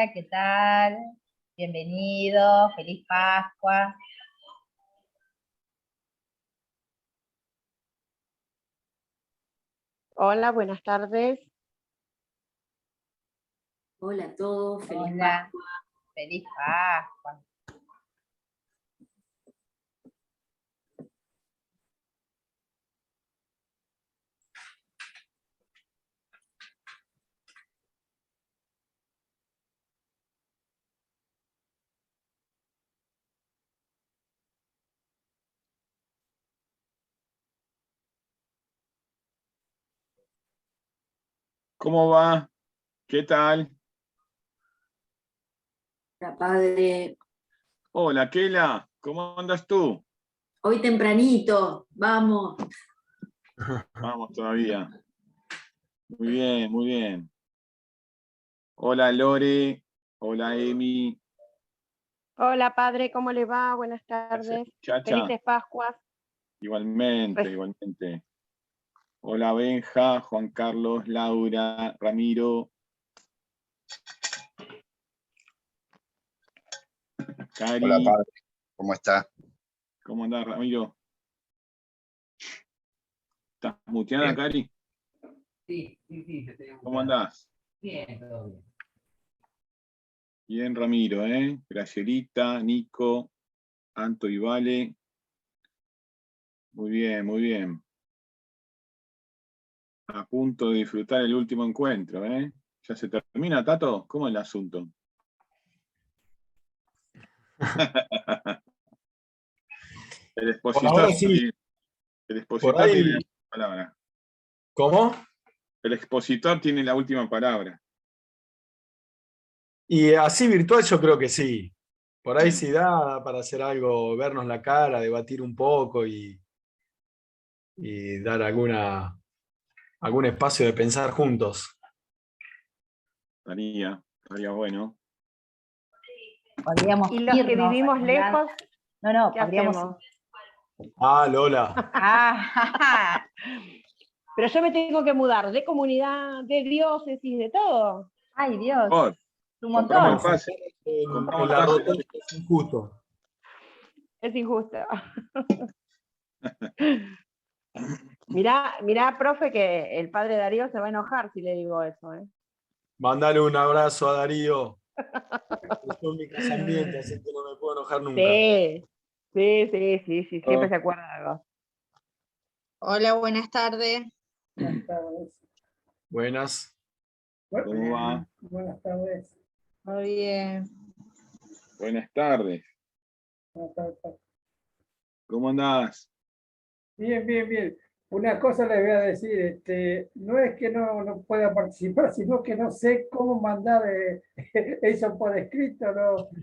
Hola, ¿qué tal? Bienvenido, feliz Pascua. Hola, buenas tardes. Hola a todos, feliz Hola, Pascua. feliz Pascua. ¿Cómo va? ¿Qué tal? Hola, padre. Hola, Kela, ¿cómo andas tú? Hoy tempranito, vamos. Vamos todavía. Muy bien, muy bien. Hola, Lore. Hola, Emi. Hola, padre, ¿cómo le va? Buenas tardes. Chacha. Felices Pascuas. Igualmente, igualmente. Hola, Benja, Juan Carlos, Laura, Ramiro. Cari. Hola, padre. ¿Cómo está? ¿Cómo andás, Ramiro? ¿Estás muteada, Bien. Cari? Sí, te ¿Cómo andás? Bien, todo bien. Bien, Ramiro, ¿eh? Gracielita, Nico, Anto y Vale. Muy bien, muy bien. A punto de disfrutar el último encuentro, ¿eh? ¿Ya se termina, Tato? ¿Cómo es el asunto? El Por ahora expositor, sí, el por expositor tiene la ahí, última palabra. ¿cómo? El expositor tiene la última palabra. Y así virtual yo creo que sí. Por ahí sí da para hacer algo, vernos la cara, debatir un poco y dar algún espacio de pensar juntos. Estaría bueno. Podríamos Y los que irnos vivimos a algún lado. lejos, No, ¿qué podríamos. hacemos? Ah, Lola. Ah, Pero yo me tengo que mudar de comunidad, de diócesis, de todo. ay, Dios, Por, un compramos el montón. pase. En Compramos la el pase. rotonda es injusto. Es injusto. Mirá, profe, que el padre Darío se va a enojar si le digo eso, ¿eh? Mandale un abrazo a Darío. Estuvo en mi casamiento, así que no me puedo enojar nunca. Sí, siempre se acuerda de algo. Hola, buenas tardes. Buenas tardes. Buenas. ¿Cómo va? Buenas tardes. Muy bien. Buenas tardes. Buenas tardes. ¿Cómo andás? Bien, bien, bien. Una cosa les voy a decir, no es que no pueda participar, sino que no sé cómo mandar eso por escrito,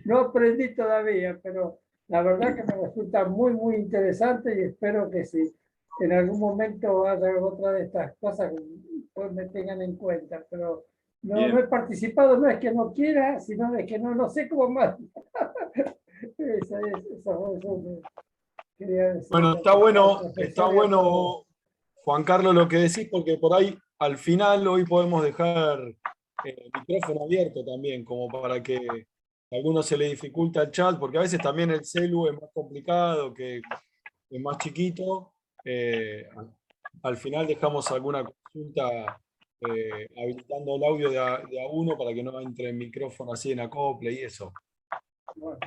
no aprendí todavía, pero la verdad que me resulta muy, muy interesante y espero que si en algún momento haya otra de estas cosas, pues me tengan en cuenta, pero no he participado, no es que no quiera, sino es que no sé cómo más. Eso quería decir. Bueno, está bueno, Juan Carlos, lo que decís, porque por ahí al final hoy podemos dejar el micrófono abierto también, como para que a alguno se le dificulta el chat, porque a veces también el celu es más complicado, que es más chiquito. Al final dejamos alguna consulta habilitando el audio de a uno para que no entre el micrófono así en acople y eso. Bueno.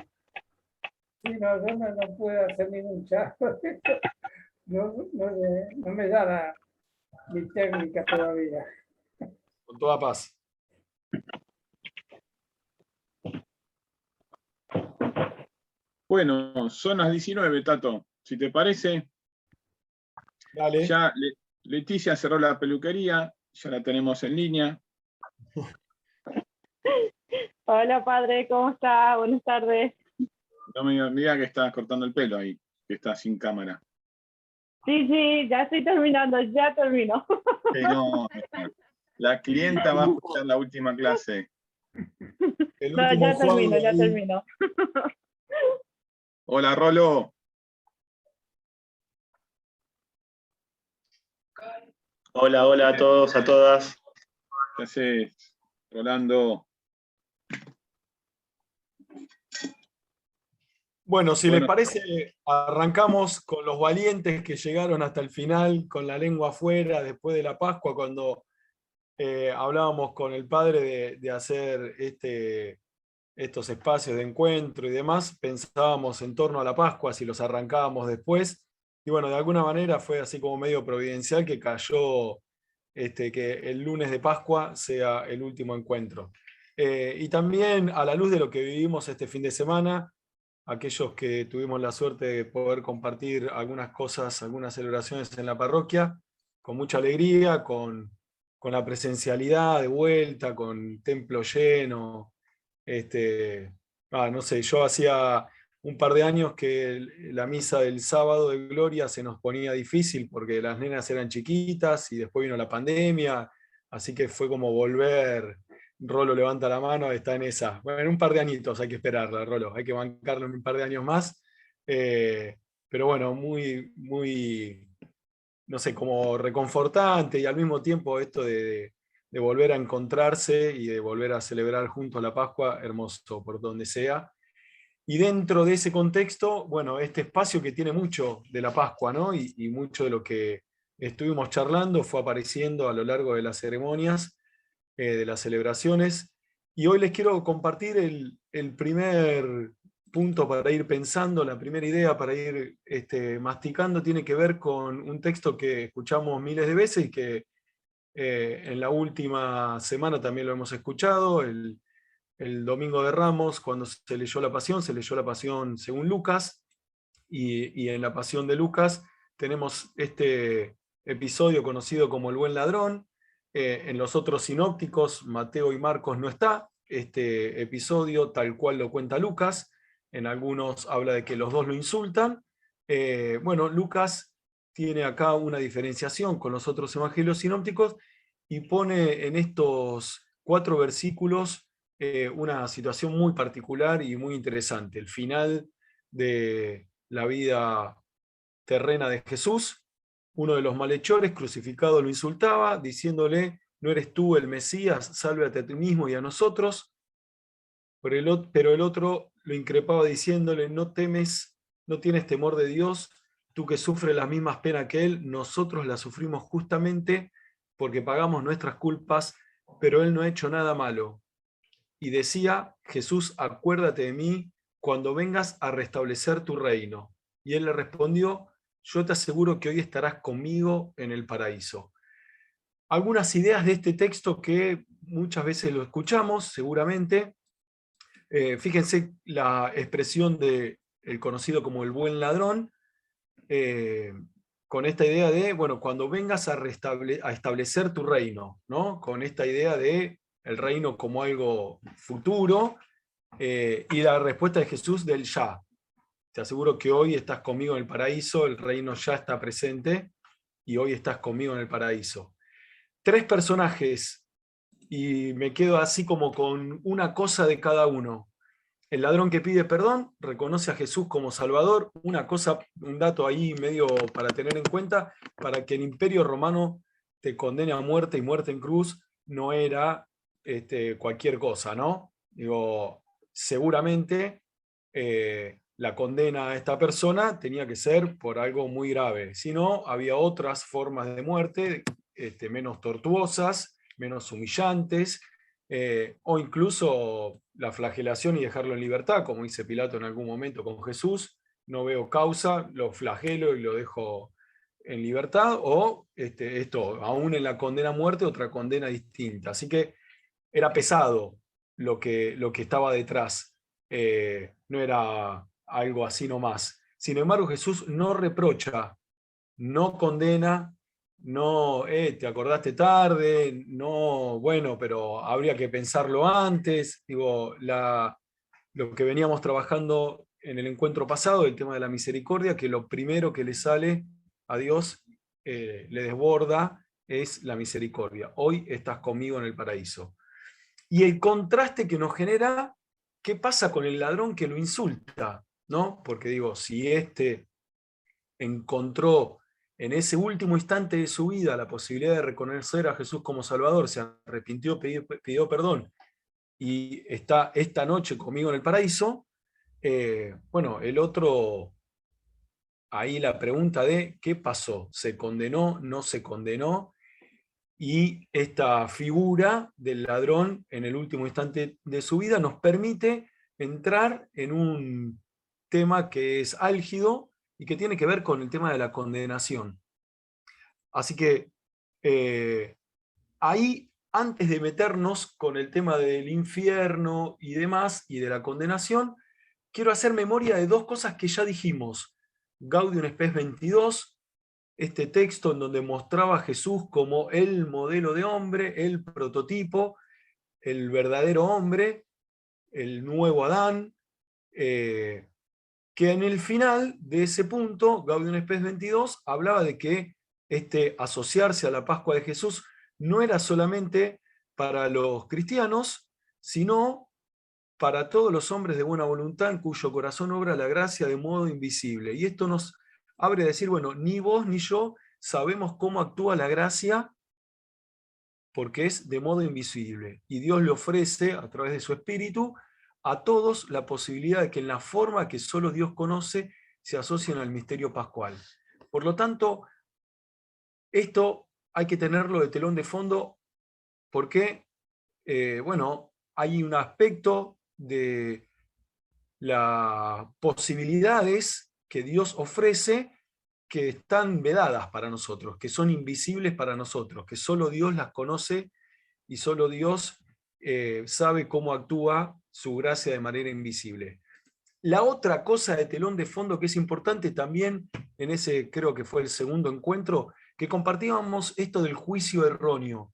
Sí, no, yo no puedo hacer ningún chat. No me da mi técnica todavía. Con toda paz. Bueno, son las 19, Tato. Si te parece, Dale. ya Leticia cerró la peluquería, ya la tenemos en línea. Hola, padre, ¿cómo está? Buenas tardes. No me diga que estás cortando el pelo ahí, que está sin cámara. Sí, ya estoy terminando, ya termino. No, la clienta va a escuchar la última clase. El No, último ya ahí. termino. Hola, Rolo. Hola a todos, a todas. ¿Qué haces, Rolando? Bueno, si Bueno. les parece, arrancamos con los valientes que llegaron hasta el final, con la lengua afuera, después de la Pascua, cuando hablábamos con el padre de hacer estos espacios de encuentro y demás, pensábamos en torno a la Pascua, si los arrancábamos después, y bueno, de alguna manera fue así como medio providencial que cayó que el lunes de Pascua sea el último encuentro. Y también a la luz de lo que vivimos este fin de semana, aquellos que tuvimos la suerte de poder compartir algunas cosas, algunas celebraciones en la parroquia, con mucha alegría, con la presencialidad de vuelta, con templo lleno. No sé, yo hacía un par de años que la misa del sábado de Gloria se nos ponía difícil porque las nenas eran chiquitas y después vino la pandemia, así que fue como volver. Rolo levanta la mano, está en esa. Bueno, en un par de añitos hay que esperarla, Rolo, hay que bancarlo en un par de años más. Pero bueno, muy, muy, no sé, como reconfortante y al mismo tiempo esto de volver a encontrarse y de volver a celebrar juntos la Pascua, hermoso por donde sea. Y dentro de ese contexto, bueno, este espacio que tiene mucho de la Pascua, ¿no? Y mucho de lo que estuvimos charlando fue apareciendo a lo largo de las ceremonias, de las celebraciones. Y hoy les quiero compartir el primer punto para ir pensando, la primera idea para ir masticando, tiene que ver con un texto que escuchamos miles de veces y que en la última semana también lo hemos escuchado, el Domingo de Ramos, cuando se leyó la Pasión según Lucas, y en la Pasión de Lucas tenemos este episodio conocido como el Buen Ladrón. En los otros sinópticos, Mateo y Marcos, no está este episodio tal cual lo cuenta Lucas. En algunos habla de que los dos lo insultan. Bueno, Lucas tiene acá una diferenciación con los otros evangelios sinópticos y pone en estos 4 versículos una situación muy particular y muy interesante. El final de la vida terrena de Jesús. Uno de los malhechores crucificado lo insultaba, diciéndole: ¿no eres tú el Mesías? Sálvate a ti mismo y a nosotros. Pero el otro lo increpaba diciéndole: ¿no temes, no tienes temor de Dios? Tú que sufres las mismas penas que Él, nosotros las sufrimos justamente porque pagamos nuestras culpas, pero Él no ha hecho nada malo. Y decía Jesús: acuérdate de mí cuando vengas a restablecer tu reino. Y Él le respondió: yo te aseguro que hoy estarás conmigo en el paraíso. Algunas ideas de este texto que muchas veces lo escuchamos, seguramente. Fíjense la expresión del conocido como el buen ladrón, con esta idea de, bueno, cuando vengas a establecer tu reino, ¿no? Con esta idea de el reino como algo futuro, y la respuesta de Jesús del ya. Te aseguro que hoy estás conmigo en el paraíso, el reino ya está presente y hoy estás conmigo en el paraíso. 3 personajes y me quedo así como con una cosa de cada uno. El ladrón que pide perdón reconoce a Jesús como Salvador, una cosa, un dato ahí medio para tener en cuenta, para que el Imperio Romano te condene a muerte y muerte en cruz, no era cualquier cosa, ¿no? Digo, seguramente la condena a esta persona tenía que ser por algo muy grave. Si no, había otras formas de muerte menos tortuosas, menos humillantes, o incluso la flagelación y dejarlo en libertad, como dice Pilato en algún momento con Jesús: no veo causa, lo flagelo y lo dejo en libertad, o aún en la condena a muerte, otra condena distinta. Así que era pesado lo que estaba detrás, no era algo así nomás. Sin embargo, Jesús no reprocha, no condena, no, te acordaste tarde, no, bueno, pero habría que pensarlo antes. Digo, lo que veníamos trabajando en el encuentro pasado, el tema de la misericordia, que lo primero que le sale a Dios, le desborda, es la misericordia. Hoy estás conmigo en el paraíso. Y el contraste que nos genera, ¿qué pasa con el ladrón que lo insulta? ¿No? Porque digo, si encontró en ese último instante de su vida la posibilidad de reconocer a Jesús como Salvador, se arrepintió, pidió perdón, y está esta noche conmigo en el paraíso, bueno, el otro, ahí la pregunta de ¿qué pasó? ¿Se condenó? ¿No se condenó? Y esta figura del ladrón en el último instante de su vida nos permite entrar en un tema que es álgido y que tiene que ver con el tema de la condenación. Así que ahí, antes de meternos con el tema del infierno y demás, y de la condenación, quiero hacer memoria de dos cosas que ya dijimos. Gaudium Spes 22, este texto en donde mostraba a Jesús como el modelo de hombre, el prototipo, el verdadero hombre, el nuevo Adán, que en el final de ese punto, Gaudium Spes 22, hablaba de que asociarse a la Pascua de Jesús no era solamente para los cristianos, sino para todos los hombres de buena voluntad en cuyo corazón obra la gracia de modo invisible. Y esto nos abre a decir, bueno, ni vos ni yo sabemos cómo actúa la gracia porque es de modo invisible. Y Dios le ofrece, a través de su Espíritu, a todos la posibilidad de que en la forma que solo Dios conoce se asocien al misterio pascual. Por lo tanto, esto hay que tenerlo de telón de fondo porque, bueno, hay un aspecto de las posibilidades que Dios ofrece que están vedadas para nosotros, que son invisibles para nosotros, que solo Dios las conoce y solo Dios sabe cómo actúa su gracia de manera invisible. La otra cosa de telón de fondo que es importante también en ese, creo que fue el segundo encuentro, que compartíamos esto del juicio erróneo,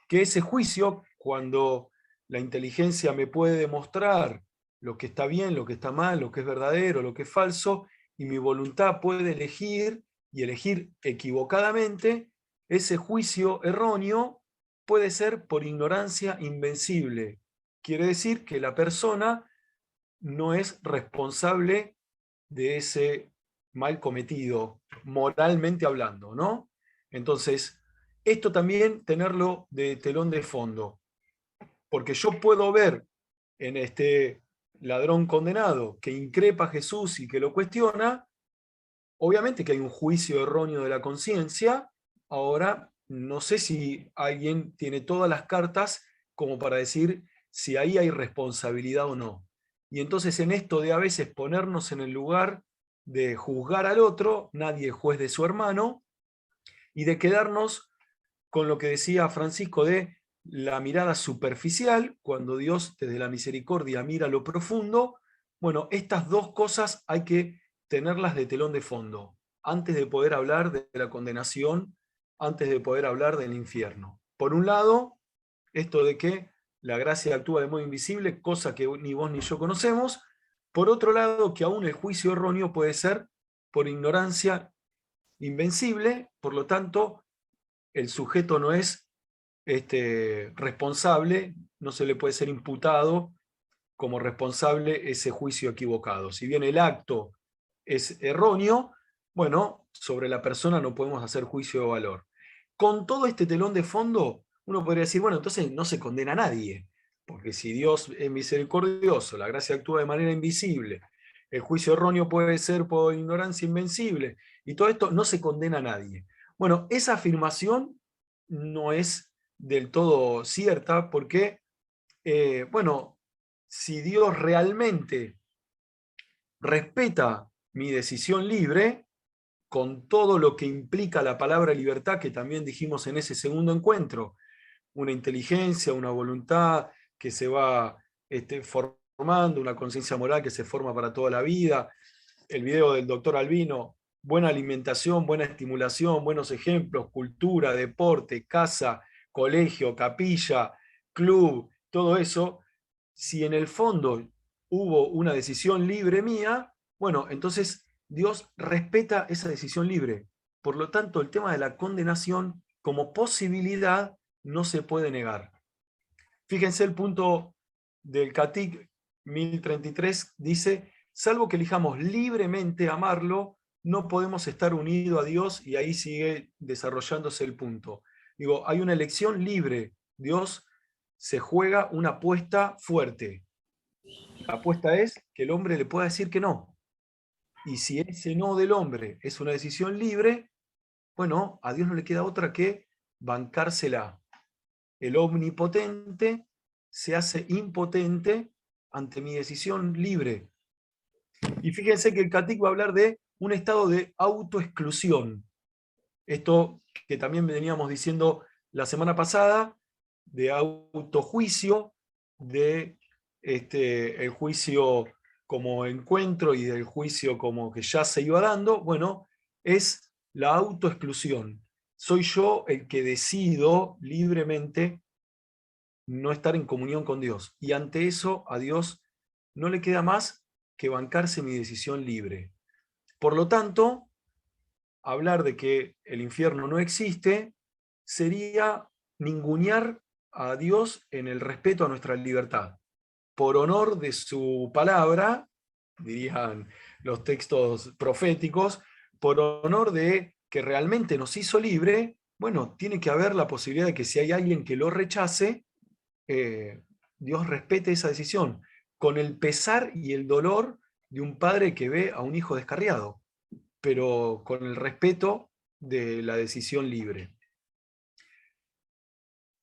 que ese juicio, cuando la inteligencia me puede demostrar lo que está bien, lo que está mal, lo que es verdadero, lo que es falso, y mi voluntad puede elegir, y elegir equivocadamente, ese juicio erróneo puede ser por ignorancia invencible. Quiere decir que la persona no es responsable de ese mal cometido, moralmente hablando, ¿no? Entonces, esto también tenerlo de telón de fondo, porque yo puedo ver en este ladrón condenado que increpa a Jesús y que lo cuestiona, obviamente que hay un juicio erróneo de la conciencia. Ahora, no sé si alguien tiene todas las cartas como para decir si ahí hay responsabilidad o no. Y entonces en esto de a veces ponernos en el lugar de juzgar al otro, nadie es juez de su hermano, y de quedarnos con lo que decía Francisco de la mirada superficial, cuando Dios desde la misericordia mira lo profundo. Bueno, estas dos cosas hay que tenerlas de telón de fondo, antes de poder hablar de la condenación, antes de poder hablar del infierno. Por un lado, esto de que la gracia actúa de modo invisible, cosa que ni vos ni yo conocemos. Por otro lado, que aún el juicio erróneo puede ser por ignorancia invencible, por lo tanto, el sujeto no es responsable, no se le puede ser imputado como responsable ese juicio equivocado. Si bien el acto es erróneo, bueno, sobre la persona no podemos hacer juicio de valor. Con todo este telón de fondo, uno podría decir, bueno, entonces no se condena a nadie, porque si Dios es misericordioso, la gracia actúa de manera invisible, el juicio erróneo puede ser por ignorancia invencible, y todo esto no se condena a nadie. Bueno, esa afirmación no es del todo cierta, porque, bueno, si Dios realmente respeta mi decisión libre, con todo lo que implica la palabra libertad, que también dijimos en ese segundo encuentro, una inteligencia, una voluntad que se va formando, una conciencia moral que se forma para toda la vida, el video del doctor Albino, buena alimentación, buena estimulación, buenos ejemplos, cultura, deporte, casa, colegio, capilla, club, todo eso. Si en el fondo hubo una decisión libre mía, bueno, entonces Dios respeta esa decisión libre. Por lo tanto, el tema de la condenación como posibilidad no se puede negar. Fíjense el punto del Catic 1033, dice, salvo que elijamos libremente amarlo, no podemos estar unidos a Dios, y ahí sigue desarrollándose el punto. Digo, hay una elección libre. Dios se juega una apuesta fuerte. La apuesta es que el hombre le pueda decir que no. Y si ese no del hombre es una decisión libre, bueno, a Dios no le queda otra que bancársela. El omnipotente se hace impotente ante mi decisión libre. Y fíjense que el Catic va a hablar de un estado de autoexclusión. Esto que también veníamos diciendo la semana pasada, de autojuicio, de el juicio como encuentro y del juicio como que ya se iba dando, bueno, es la autoexclusión. Soy yo el que decido libremente no estar en comunión con Dios. Y ante eso a Dios no le queda más que bancarse mi decisión libre. Por lo tanto, hablar de que el infierno no existe sería ningunear a Dios en el respeto a nuestra libertad. Por honor de su palabra, dirían los textos proféticos, por honor de que realmente nos hizo libre, bueno, tiene que haber la posibilidad de que si hay alguien que lo rechace, Dios respete esa decisión, con el pesar y el dolor de un padre que ve a un hijo descarriado, pero con el respeto de la decisión libre.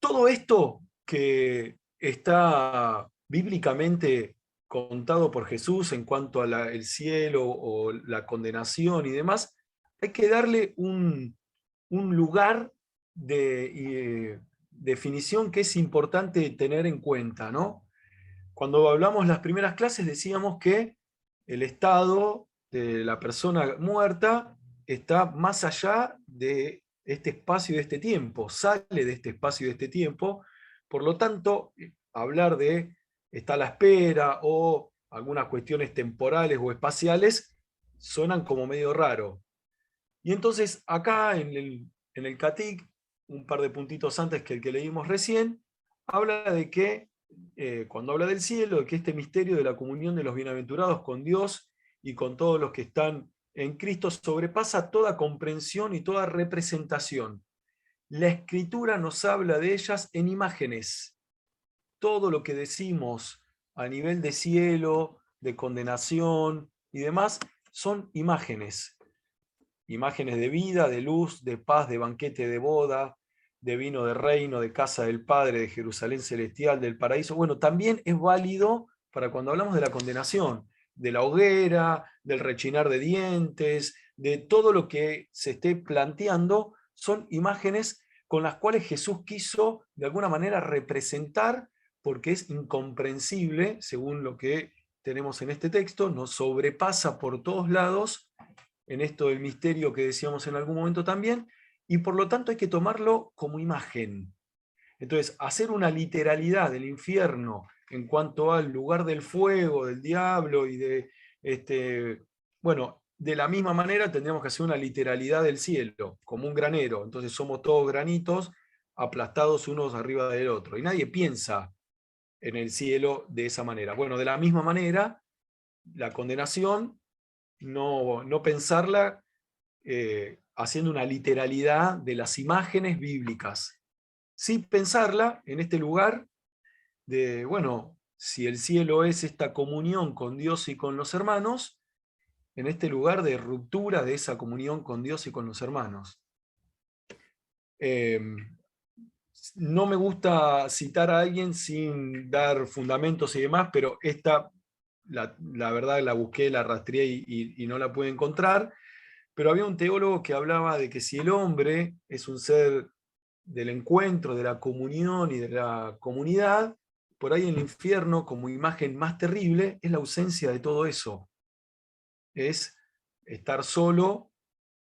Todo esto que está bíblicamente contado por Jesús en cuanto al cielo o la condenación y demás, hay que darle un lugar de definición que es importante tener en cuenta, ¿no? Cuando hablamos las primeras clases decíamos que el estado de la persona muerta está más allá de este espacio y de este tiempo, sale de este espacio y de este tiempo, por lo tanto, hablar de está a la espera o algunas cuestiones temporales o espaciales suenan como medio raro. Y entonces acá en el Catic, un par de puntitos antes que el que leímos recién, habla de que, cuando habla del cielo, de que este misterio de la comunión de los bienaventurados con Dios y con todos los que están en Cristo sobrepasa toda comprensión y toda representación. La Escritura nos habla de ellas en imágenes. Todo lo que decimos a nivel de cielo, de condenación y demás, son imágenes. Imágenes de vida, de luz, de paz, de banquete de boda, de vino de reino, de casa del Padre, de Jerusalén celestial, del paraíso. Bueno, también es válido para cuando hablamos de la condenación, de la hoguera, del rechinar de dientes, de todo lo que se esté planteando, son imágenes con las cuales Jesús quiso de alguna manera representar, porque es incomprensible, según lo que tenemos en este texto, nos sobrepasa por todos lados, en esto del misterio que decíamos en algún momento también, y por lo tanto hay que tomarlo como imagen. Entonces, hacer una literalidad del infierno en cuanto al lugar del fuego, del diablo y de, bueno, de la misma manera tendríamos que hacer una literalidad del cielo, como un granero. Entonces somos todos granitos aplastados unos arriba del otro. Y nadie piensa en el cielo de esa manera. Bueno, de la misma manera, la condenación, no pensarla haciendo una literalidad de las imágenes bíblicas. Sí pensarla en este lugar de, bueno, si el cielo es esta comunión con Dios y con los hermanos, en este lugar de ruptura de esa comunión con Dios y con los hermanos. No me gusta citar a alguien sin dar fundamentos y demás, pero esta, la verdad, la busqué, la rastreé y no la pude encontrar, pero había un teólogo que hablaba de que si el hombre es un ser del encuentro, de la comunión y de la comunidad, por ahí en el infierno, como imagen más terrible, es la ausencia de todo eso. Es estar solo,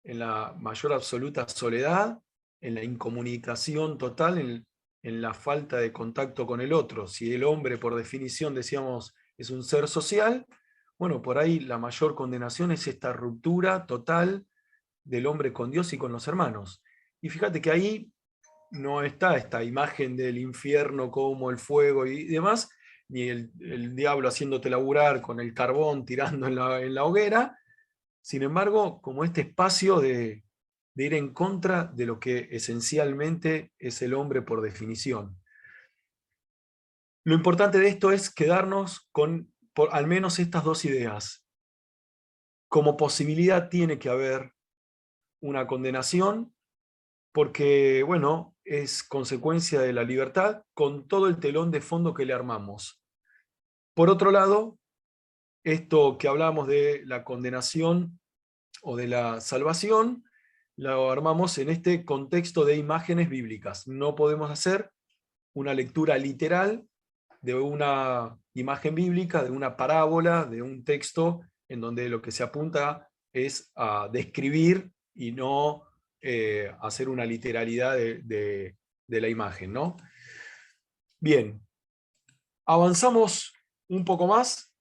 en la mayor absoluta soledad, en la incomunicación total, en la falta de contacto con el otro. Si el hombre, por definición, decíamos, es un ser social, bueno, por ahí la mayor condenación es esta ruptura total del hombre con Dios y con los hermanos. Y fíjate que ahí no está esta imagen del infierno como el fuego y demás, ni el diablo haciéndote laburar con el carbón tirando en la hoguera, sin embargo, como este espacio de ir en contra de lo que esencialmente es el hombre por definición. Lo importante de esto es quedarnos con al menos estas dos ideas. Como posibilidad tiene que haber una condenación, porque, bueno, es consecuencia de la libertad con todo el telón de fondo que le armamos. Por otro lado, esto que hablamos de la condenación o de la salvación, lo armamos en este contexto de imágenes bíblicas. No podemos hacer una lectura literal de una imagen bíblica, de una parábola, de un texto en donde lo que se apunta es a describir y no hacer una literalidad de la imagen, ¿no? Bien, avanzamos un poco más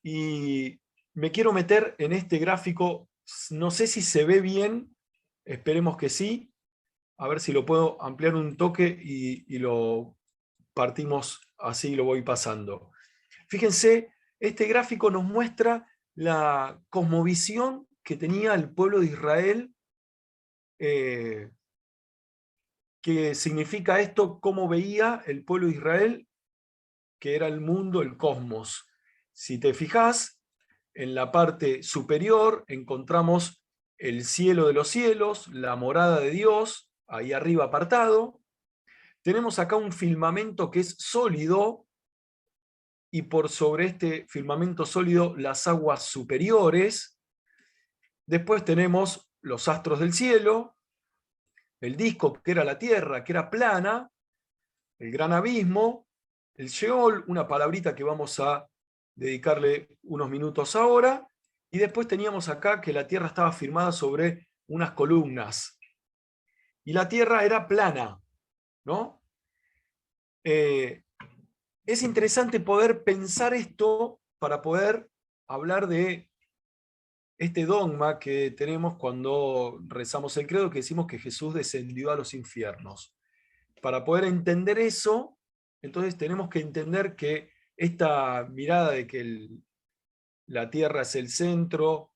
y me quiero meter en este gráfico. No sé si se ve bien, esperemos que sí. A ver si lo puedo ampliar un toque y lo partimos así, lo voy pasando. Fíjense, este gráfico nos muestra la cosmovisión que tenía el pueblo de Israel. ¿Qué significa esto? ¿Cómo veía el pueblo de Israel, que era el mundo, el cosmos? Si te fijas, en la parte superior encontramos el cielo de los cielos, la morada de Dios, ahí arriba apartado. Tenemos acá un firmamento que es sólido, y por sobre este firmamento sólido las aguas superiores. Después tenemos los astros del cielo, el disco que era la tierra, que era plana, el gran abismo, el Sheol, una palabrita que vamos a dedicarle unos minutos ahora, y después teníamos acá que la tierra estaba firmada sobre unas columnas, y la tierra era plana, ¿no? Es interesante poder pensar esto para poder hablar de este dogma que tenemos cuando rezamos el credo, que decimos que Jesús descendió a los infiernos. Para poder entender eso, entonces tenemos que entender que esta mirada de que la Tierra es el centro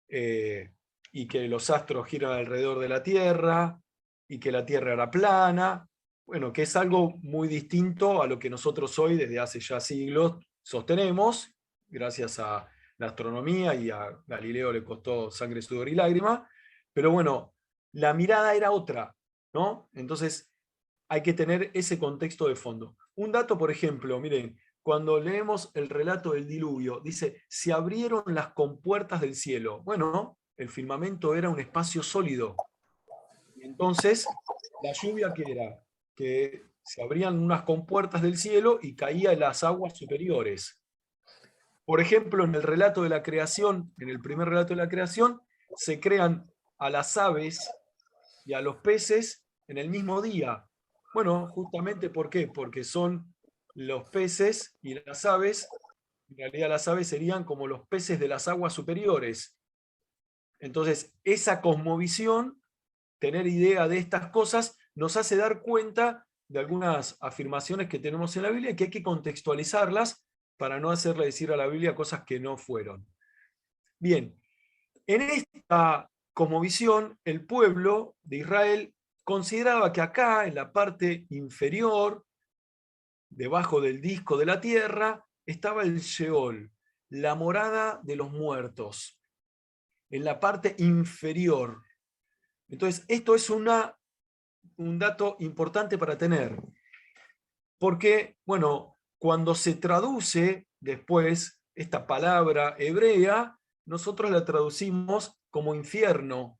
y que los astros giran alrededor de la Tierra y que la Tierra era plana, bueno, que es algo muy distinto a lo que nosotros hoy, desde hace ya siglos, sostenemos, gracias a la astronomía, y a Galileo le costó sangre, sudor y lágrima, pero bueno, la mirada era otra, ¿no? Entonces hay que tener ese contexto de fondo. Un dato, por ejemplo, miren, cuando leemos el relato del diluvio, dice, se abrieron las compuertas del cielo. Bueno, el firmamento era un espacio sólido. Y entonces, la lluvia, ¿qué era? Que se abrían unas compuertas del cielo y caía en las aguas superiores. Por ejemplo, en el relato de la creación, en el primer relato de la creación, se crean a las aves y a los peces en el mismo día. Bueno, justamente ¿por qué? Porque son los peces y las aves, en realidad las aves serían como los peces de las aguas superiores. Entonces, esa cosmovisión, tener idea de estas cosas, nos hace dar cuenta de algunas afirmaciones que tenemos en la Biblia, que hay que contextualizarlas para no hacerle decir a la Biblia cosas que no fueron. Bien, en esta cosmovisión, el pueblo de Israel consideraba que acá, en la parte inferior, debajo del disco de la tierra, estaba el Sheol, la morada de los muertos, en la parte inferior. Entonces, esto es un dato importante para tener, porque, bueno, cuando se traduce después esta palabra hebrea, nosotros la traducimos como infierno,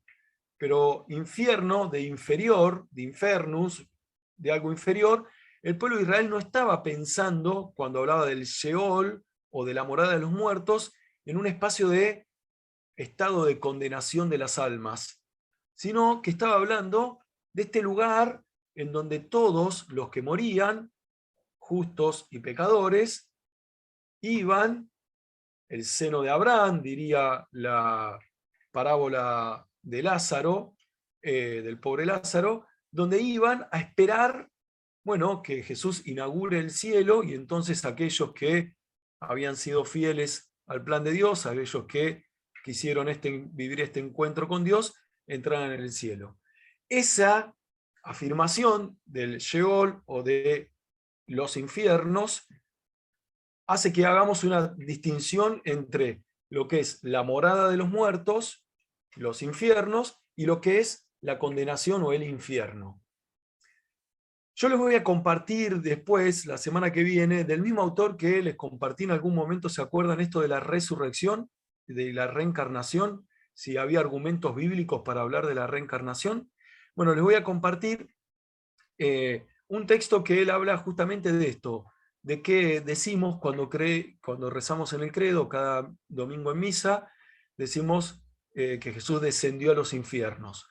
pero infierno de inferior, de infernus, de algo inferior. El pueblo de Israel no estaba pensando, cuando hablaba del Sheol o de la morada de los muertos, en un espacio de estado de condenación de las almas, sino que estaba hablando de este lugar en donde todos los que morían, justos y pecadores, iban, el seno de Abraham, diría la parábola de Lázaro, del pobre Lázaro, donde iban a esperar, bueno, que Jesús inaugure el cielo, y entonces aquellos que habían sido fieles al plan de Dios, aquellos que quisieron vivir este encuentro con Dios, entraran en el cielo. Esa afirmación del Sheol o de los infiernos hace que hagamos una distinción entre lo que es la morada de los muertos, los infiernos, y lo que es la condenación o el infierno. Yo les voy a compartir después, la semana que viene, del mismo autor que les compartí en algún momento. ¿Se acuerdan esto de la resurrección, de la reencarnación? Si había argumentos bíblicos para hablar de la reencarnación. Bueno, les voy a compartir un texto que él habla justamente de esto, de qué decimos cuando rezamos en el credo, cada domingo en misa, decimos que Jesús descendió a los infiernos.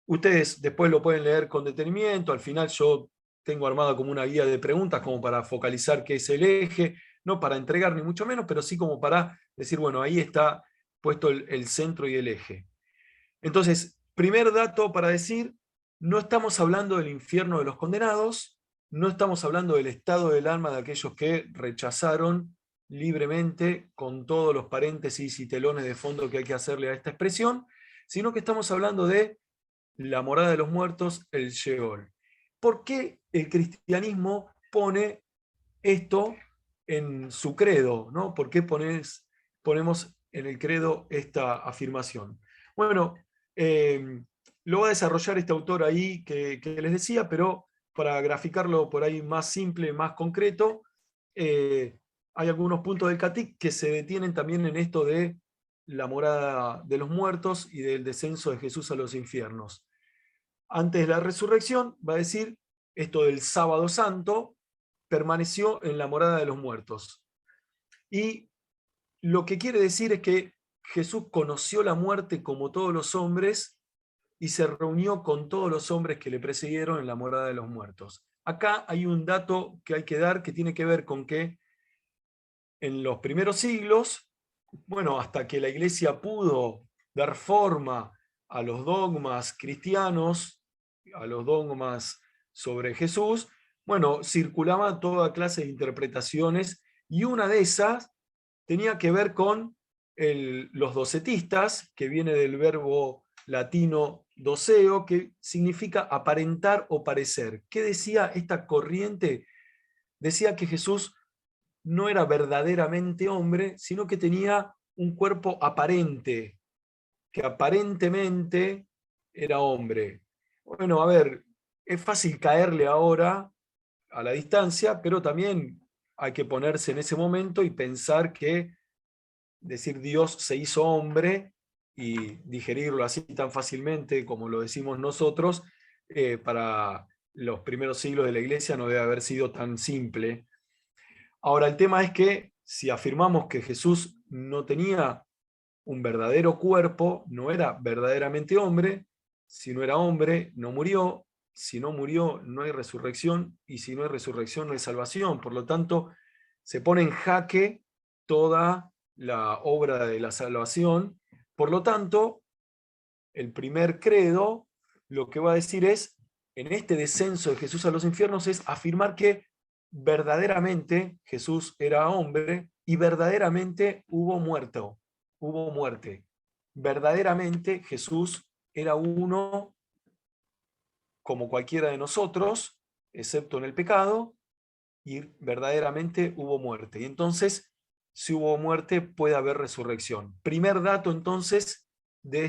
Ustedes después lo pueden leer con detenimiento. Al final yo tengo armada como una guía de preguntas como para focalizar qué es el eje, no para entregar ni mucho menos, pero sí como para decir, bueno, ahí está puesto el centro y el eje. Entonces, primer dato para decir, no estamos hablando del infierno de los condenados, no estamos hablando del estado del alma de aquellos que rechazaron libremente, con todos los paréntesis y telones de fondo que hay que hacerle a esta expresión, sino que estamos hablando de la morada de los muertos, el Sheol. ¿Por qué el cristianismo pone esto en su credo, ¿no? ¿Por qué ponemos en el credo esta afirmación? Bueno, lo va a desarrollar este autor ahí que les decía, pero para graficarlo por ahí más simple, más concreto, hay algunos puntos del Catic que se detienen también en esto de la morada de los muertos y del descenso de Jesús a los infiernos. Antes de la resurrección, va a decir, esto del sábado santo, permaneció en la morada de los muertos. Y lo que quiere decir es que Jesús conoció la muerte como todos los hombres y se reunió con todos los hombres que le precedieron en la morada de los muertos. Acá hay un dato que hay que dar que tiene que ver con que en los primeros siglos, bueno, hasta que la Iglesia pudo dar forma a los dogmas cristianos, a los dogmas sobre Jesús, bueno, circulaba toda clase de interpretaciones, y una de esas tenía que ver con los docetistas, que viene del verbo latino doceo, que significa aparentar o parecer. ¿Qué decía esta corriente? Decía que Jesús no era verdaderamente hombre, sino que tenía un cuerpo aparente, que aparentemente era hombre. Bueno, a ver, es fácil caerle ahora a la distancia, pero también hay que ponerse en ese momento y pensar que decir Dios se hizo hombre y digerirlo así tan fácilmente como lo decimos nosotros, para los primeros siglos de la Iglesia no debe haber sido tan simple. Ahora, el tema es que si afirmamos que Jesús no tenía un verdadero cuerpo, no era verdaderamente hombre, si no era hombre, no murió, si no murió, no hay resurrección, y si no hay resurrección, no hay salvación. Por lo tanto, se pone en jaque toda la obra de la salvación. Por lo tanto, el primer credo lo que va a decir es, en este descenso de Jesús a los infiernos, es afirmar que verdaderamente Jesús era hombre y verdaderamente hubo muerte. Verdaderamente Jesús era uno como cualquiera de nosotros, excepto en el pecado, y verdaderamente hubo muerte. Y entonces, si hubo muerte, puede haber resurrección. Primer dato entonces de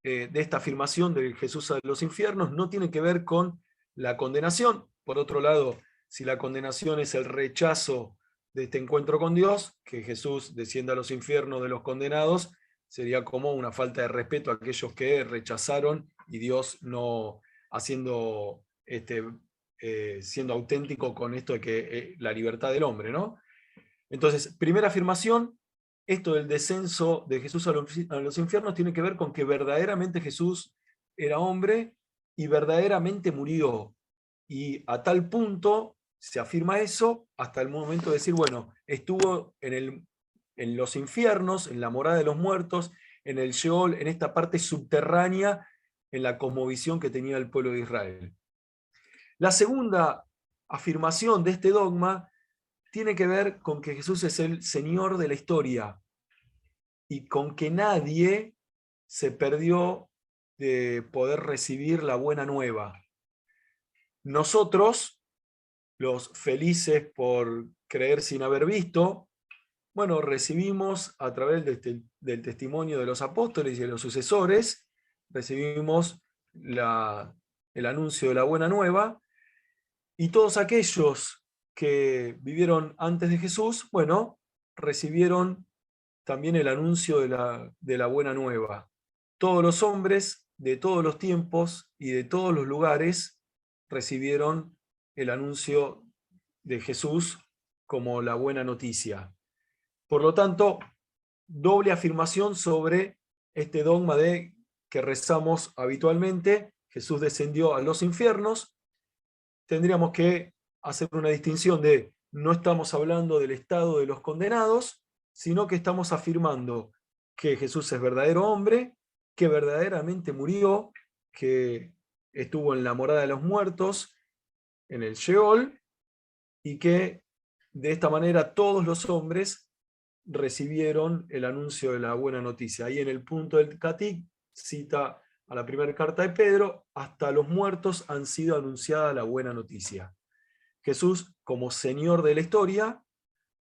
esta afirmación de Jesús a los infiernos no tiene que ver con la condenación. Por otro lado, si la condenación es el rechazo de este encuentro con Dios, que Jesús descienda a los infiernos de los condenados, sería como una falta de respeto a aquellos que rechazaron y Dios no haciendo, siendo auténtico con esto de que la libertad del hombre, ¿no? Entonces, primera afirmación, esto del descenso de Jesús a los infiernos tiene que ver con que verdaderamente Jesús era hombre y verdaderamente murió. Y a tal punto se afirma eso hasta el momento de decir, bueno, estuvo en los infiernos, en la morada de los muertos, en el Sheol, en esta parte subterránea, en la cosmovisión que tenía el pueblo de Israel. La segunda afirmación de este dogma tiene que ver con que Jesús es el Señor de la historia y con que nadie se perdió de poder recibir la buena nueva. Nosotros los felices por creer sin haber visto. Bueno, recibimos a través del testimonio de los apóstoles y de los sucesores, recibimos el anuncio de la buena nueva, y todos aquellos que vivieron antes de Jesús, bueno, recibieron también el anuncio de la buena nueva. Todos los hombres de todos los tiempos y de todos los lugares recibieron el anuncio de Jesús como la buena noticia. Por lo tanto, doble afirmación sobre este dogma de que rezamos habitualmente: Jesús descendió a los infiernos. Tendríamos que hacer una distinción de: no estamos hablando del estado de los condenados, sino que estamos afirmando que Jesús es verdadero hombre, que verdaderamente murió, que estuvo en la morada de los muertos, en el Sheol, y que de esta manera todos los hombres recibieron el anuncio de la buena noticia. Ahí en el punto del Catic cita a la primera carta de Pedro: hasta los muertos han sido anunciada la buena noticia. Jesús, como Señor de la historia,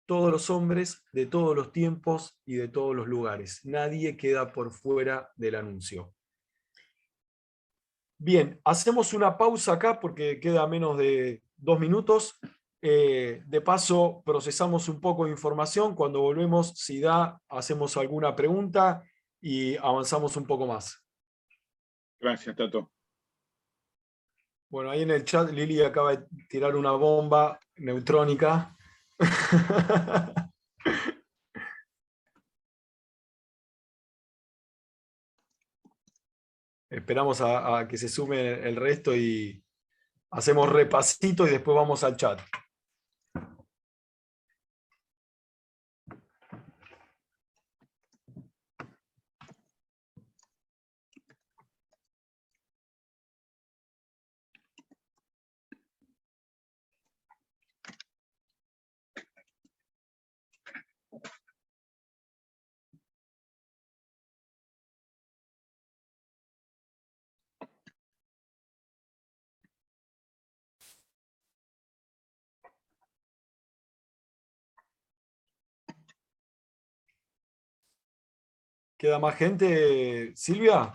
todos los hombres de todos los tiempos y de todos los lugares. Nadie queda por fuera del anuncio. Bien, hacemos una pausa acá porque queda menos de 2 minutos. De paso, procesamos un poco de información. Cuando volvemos, si da, hacemos alguna pregunta y avanzamos un poco más. Gracias, Tato. Bueno, ahí en el chat Lili acaba de tirar una bomba neutrónica. Esperamos a que se sume el resto y hacemos repasito y después vamos al chat. ¿Queda más gente, Silvia?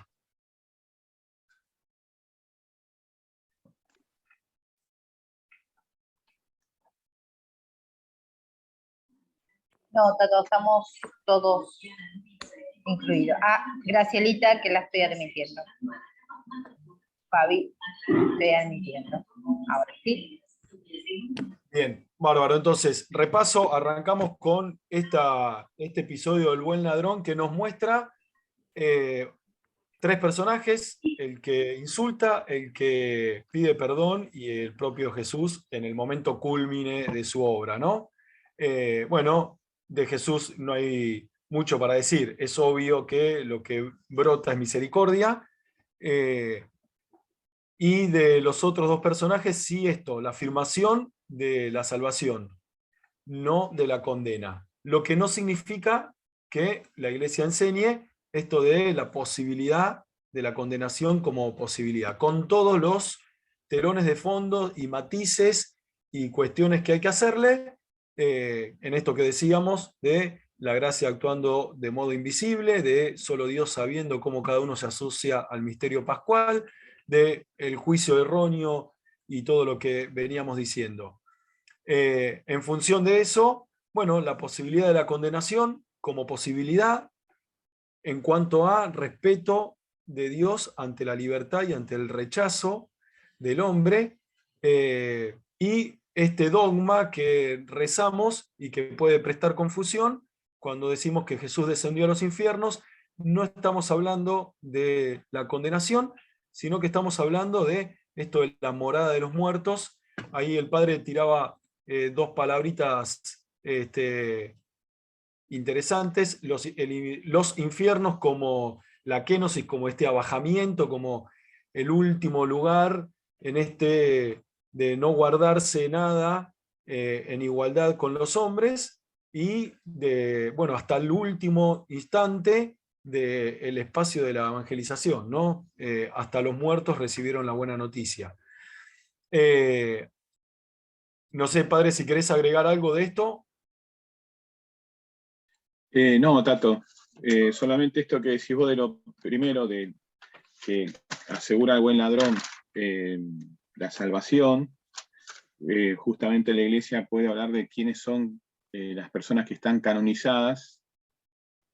No, Tato, estamos todos incluidos. Ah, Gracielita, que la estoy admitiendo. Fabi, estoy admitiendo. Ahora sí. Bien, bárbaro. Entonces, repaso, arrancamos con este episodio del Buen Ladrón que nos muestra 3 personajes: el que insulta, el que pide perdón y el propio Jesús en el momento cúlmine de su obra, ¿no? Bueno, de Jesús no hay mucho para decir. Es obvio que lo que brota es misericordia. Y de los otros 2 personajes, sí, la afirmación de la salvación, no de la condena. Lo que no significa que la Iglesia enseñe esto de la posibilidad de la condenación como posibilidad, con todos los telones de fondo y matices y cuestiones que hay que hacerle, en esto que decíamos de la gracia actuando de modo invisible, de solo Dios sabiendo cómo cada uno se asocia al misterio pascual, del juicio erróneo y todo lo que veníamos diciendo. En función de eso, bueno, la posibilidad de la condenación como posibilidad en cuanto a respeto de Dios ante la libertad y ante el rechazo del hombre, y este dogma que rezamos y que puede prestar confusión cuando decimos que Jesús descendió a los infiernos. No estamos hablando de la condenación, sino que estamos hablando de esto de la morada de los muertos. Ahí el padre tiraba 2 palabritas interesantes: los infiernos como la kenosis, como este abajamiento, como el último lugar en de no guardarse nada en igualdad con los hombres, y bueno, hasta el último instante del espacio de la evangelización, ¿no? Hasta los muertos recibieron la buena noticia. No sé, padre, si querés agregar algo de esto. No, Tato, solamente esto que decís vos de lo primero, de que asegura al buen ladrón la salvación. Justamente la Iglesia puede hablar de quiénes son las personas que están canonizadas,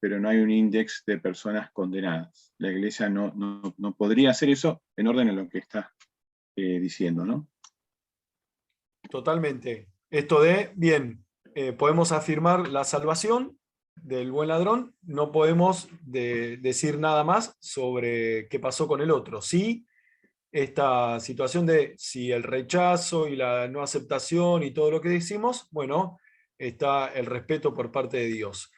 pero no hay un índice de personas condenadas. La Iglesia no podría hacer eso en orden a lo que está diciendo, ¿no? Totalmente. Esto de, bien, podemos afirmar la salvación del buen ladrón, no podemos decir nada más sobre qué pasó con el otro. Sí, esta situación de si el rechazo y la no aceptación y todo lo que decimos, bueno, está el respeto por parte de Dios.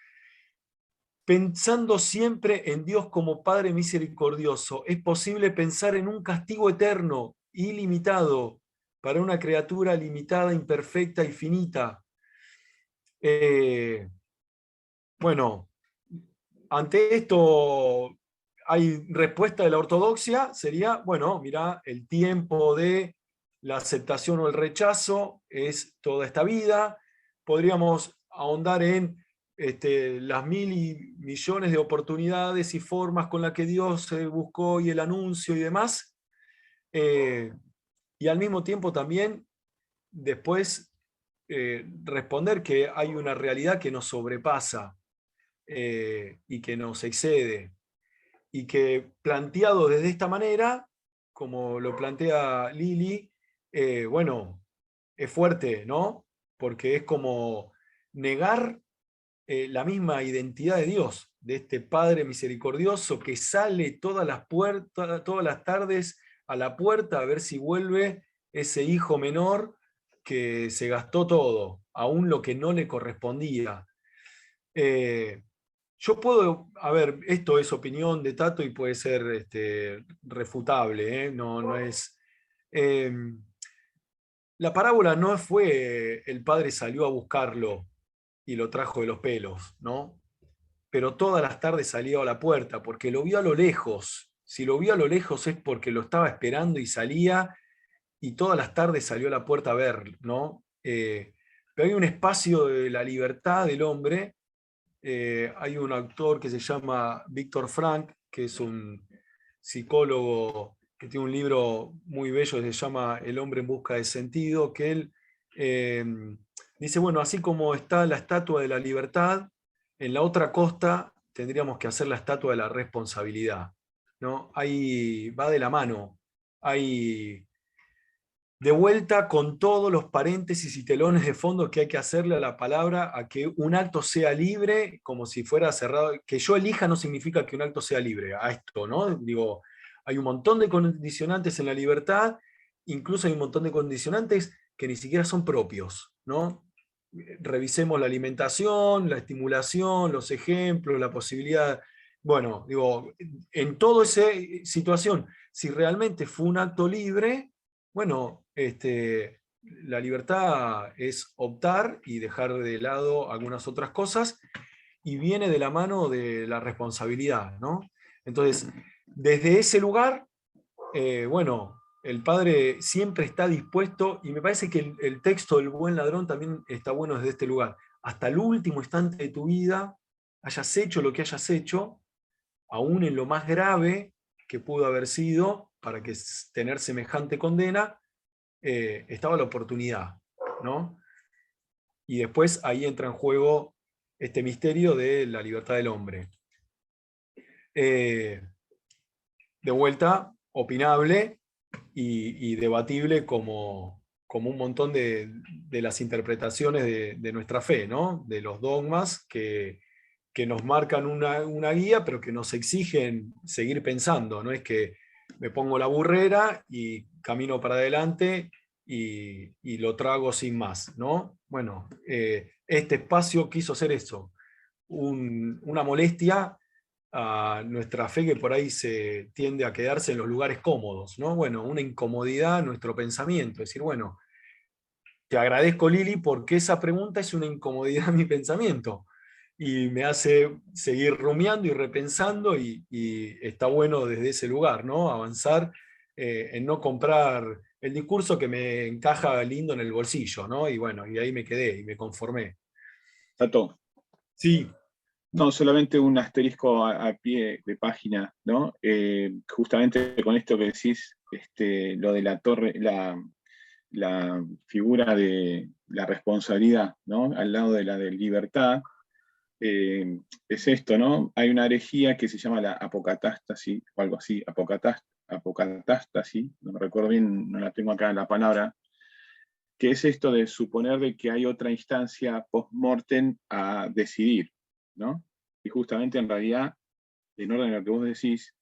Pensando siempre en Dios como Padre misericordioso, es posible pensar en un castigo eterno, ilimitado, para una criatura limitada, imperfecta y finita. Bueno, ante esto hay respuesta de la ortodoxia, sería, bueno, mira, el tiempo de la aceptación o el rechazo es toda esta vida. Podríamos ahondar en las mil y millones de oportunidades y formas con las que Dios buscó y el anuncio y demás. Y al mismo tiempo también después responder que hay una realidad que nos sobrepasa y que nos excede, y que planteado desde esta manera, como lo plantea Lili, bueno, es fuerte, ¿no? Porque es como negar la misma identidad de Dios, de este Padre misericordioso que sale todas las tardes a la puerta a ver si vuelve ese hijo menor que se gastó todo, aún lo que no le correspondía. Yo puedo, a ver, esto es opinión de Tato y puede ser refutable, no es... la parábola no fue el padre salió a buscarlo y lo trajo de los pelos, ¿no? Pero todas las tardes salió a la puerta porque lo vio a lo lejos. Si lo vio a lo lejos es porque lo estaba esperando y salía, y todas las tardes salió a la puerta a ver, ¿no? Pero hay un espacio de la libertad del hombre. Hay un autor que se llama Víctor Frank, que es un psicólogo que tiene un libro muy bello que se llama El hombre en busca de sentido, que él dice, bueno, así como está la estatua de la libertad, en la otra costa tendríamos que hacer la estatua de la responsabilidad, ¿no? Ahí va de la mano. Hay de vuelta con todos los paréntesis y telones de fondo que hay que hacerle a la palabra, a que un acto sea libre, como si fuera cerrado. Que yo elija no significa que un acto sea libre, a esto, ¿no? Digo, hay un montón de condicionantes en la libertad, incluso hay un montón de condicionantes que ni siquiera son propios, ¿no? Revisemos la alimentación, la estimulación, los ejemplos, la posibilidad. Bueno, digo, en toda esa situación, si realmente fue un acto libre, bueno, la libertad es optar y dejar de lado algunas otras cosas, y viene de la mano de la responsabilidad, ¿no? Entonces, desde ese lugar, bueno, el padre siempre está dispuesto, y me parece que el texto del buen ladrón también está bueno desde este lugar. Hasta el último instante de tu vida, hayas hecho lo que hayas hecho, aún en lo más grave que pudo haber sido, para que tener semejante condena, estaba la oportunidad, ¿no? Y después ahí entra en juego este misterio de la libertad del hombre. De vuelta, opinable y debatible como un montón de las interpretaciones de nuestra fe, ¿no? De los dogmas que nos marcan una guía, pero que nos exigen seguir pensando. No es que me pongo la burrera y camino para adelante y lo trago sin más, ¿no? Bueno, este espacio quiso ser eso, una molestia a nuestra fe, que por ahí se tiende a quedarse en los lugares cómodos, ¿no? Bueno, una incomodidad a nuestro pensamiento, es decir, bueno, te agradezco, Lili, porque esa pregunta es una incomodidad a mi pensamiento y me hace seguir rumiando y repensando, y está bueno desde ese lugar, ¿no? Avanzar en no comprar el discurso que me encaja lindo en el bolsillo, ¿no? Y bueno, y ahí me quedé y me conformé. Tato. Sí. No, solamente un asterisco a pie de página, ¿no? Justamente con esto que decís, lo de la torre, la figura de la responsabilidad, ¿no? Al lado de la de libertad, es esto, ¿no? Hay una herejía que se llama la apocatástasis, o algo así, apocatástasis, no me recuerdo bien, no la tengo acá la palabra, que es esto de suponer de que hay otra instancia post-mortem a decidir, ¿no? Y justamente en realidad, en orden a lo que vos decís,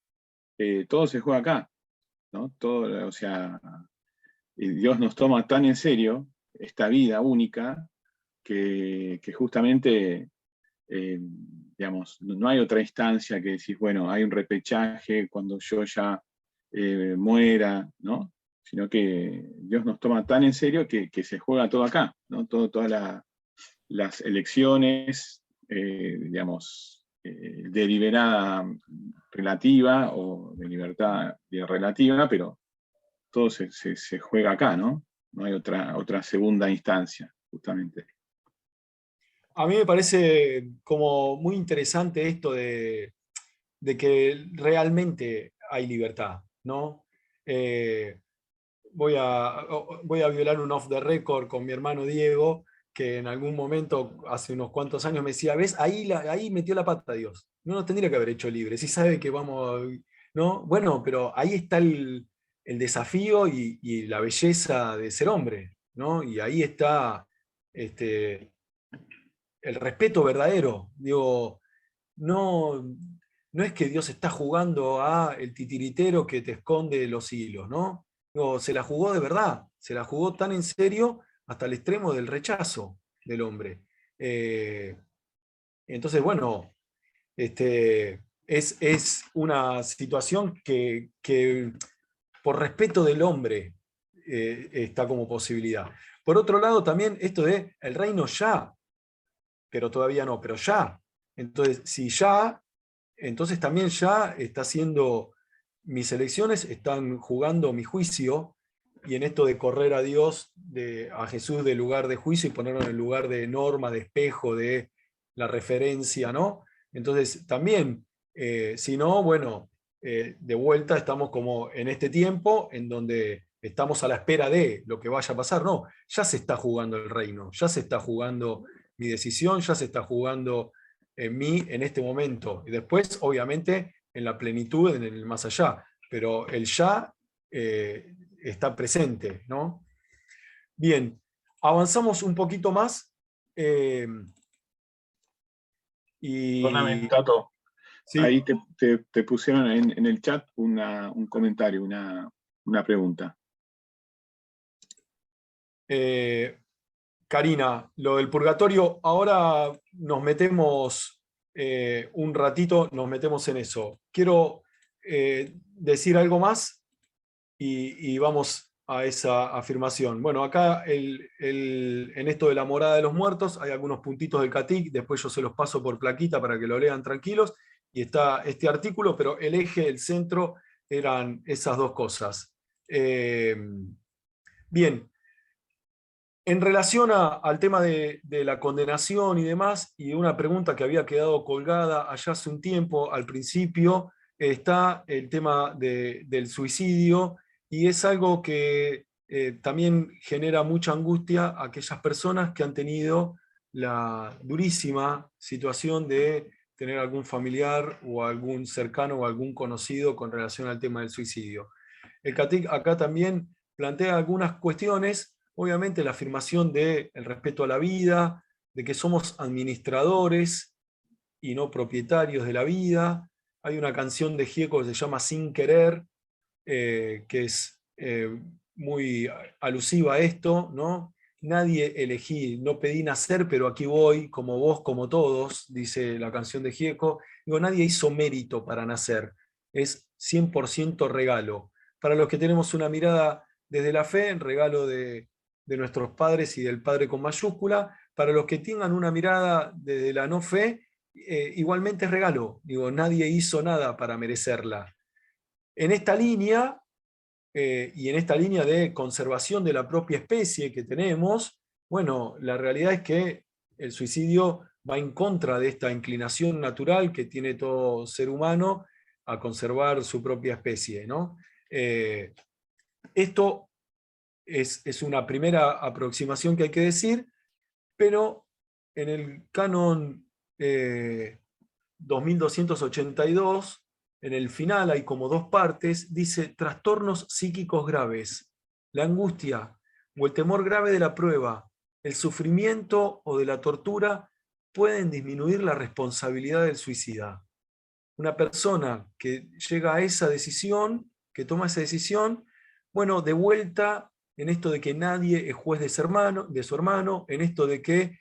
todo se juega acá, ¿no? Todo, o sea, Dios nos toma tan en serio esta vida única que justamente, digamos, no hay otra instancia que decís, bueno, hay un repechaje cuando yo ya muera, ¿no? Sino que Dios nos toma tan en serio que se juega todo acá, ¿no? Todas las elecciones, digamos, de libertad relativa o de libertad relativa, pero todo se juega acá, ¿no? No hay otra segunda instancia, justamente. A mí me parece como muy interesante esto de que realmente hay libertad, ¿no? Voy a violar un off the record con mi hermano Diego, que en algún momento, hace unos cuantos años, me decía, ¿ves? Ahí metió la pata Dios. No nos tendría que haber hecho libres. Si sabe que vamos, ¿no? Bueno, pero ahí está el desafío y la belleza de ser hombre, ¿no? Y ahí está el respeto verdadero. Digo, no, no es que Dios está jugando a el titiritero que te esconde los hilos, ¿no? No, se la jugó de verdad, se la jugó tan en serio hasta el extremo del rechazo del hombre. Entonces, bueno, es una situación que por respeto del hombre está como posibilidad. Por otro lado, también esto de el reino ya, pero todavía no, pero ya. Entonces, si ya, entonces también ya está haciendo mis elecciones, están jugando mi juicio, y en esto de correr a Dios, a Jesús del lugar de juicio y ponerlo en el lugar de norma, de espejo, de la referencia, ¿no? Entonces también, si no, bueno, de vuelta estamos como en este tiempo en donde estamos a la espera de lo que vaya a pasar. No, ya se está jugando el reino, ya se está jugando mi decisión, ya se está jugando en mí en este momento. Y después, obviamente, en la plenitud, en el más allá. Pero el ya está presente, ¿no? Bien, avanzamos un poquito más. Perdóname, Tato. Sí. Ahí te pusieron en el chat un comentario, una pregunta. Karina, lo del purgatorio, ahora nos metemos un ratito, nos metemos en eso. Quiero decir algo más y vamos a esa afirmación. Bueno, acá en esto de la morada de los muertos hay algunos puntitos del CATIC, después yo se los paso por plaquita para que lo lean tranquilos, y está este artículo, pero el eje, el centro, eran esas dos cosas. Bien. En relación al tema de la condenación y demás, y una pregunta que había quedado colgada allá hace un tiempo, al principio, está el tema del suicidio, y es algo que también genera mucha angustia a aquellas personas que han tenido la durísima situación de tener algún familiar o algún cercano o algún conocido con relación al tema del suicidio. El CATIC acá también plantea algunas cuestiones. Obviamente la afirmación del respeto a la vida, de que somos administradores y no propietarios de la vida. Hay una canción de Gieco que se llama Sin Querer, que es muy alusiva a esto, ¿no? Nadie elegí, no pedí nacer, pero aquí voy, como vos, como todos, dice la canción de Gieco. Digo, nadie hizo mérito para nacer, es 100% regalo. Para los que tenemos una mirada desde la fe, regalo de nuestros padres y del Padre con mayúscula. Para los que tengan una mirada desde la no fe, igualmente es regalo. Digo, nadie hizo nada para merecerla. En esta línea, y en esta línea de conservación de la propia especie que tenemos, bueno, la realidad es que el suicidio va en contra de esta inclinación natural que tiene todo ser humano a conservar su propia especie, ¿no? Esto es una primera aproximación que hay que decir, pero en el canon 2282, en el final hay como dos partes, dice trastornos psíquicos graves, la angustia o el temor grave de la prueba, el sufrimiento o de la tortura pueden disminuir la responsabilidad del suicida. Una persona que llega a esa decisión, que toma esa decisión, bueno, de vuelta en esto de que nadie es juez de su hermano, en esto de que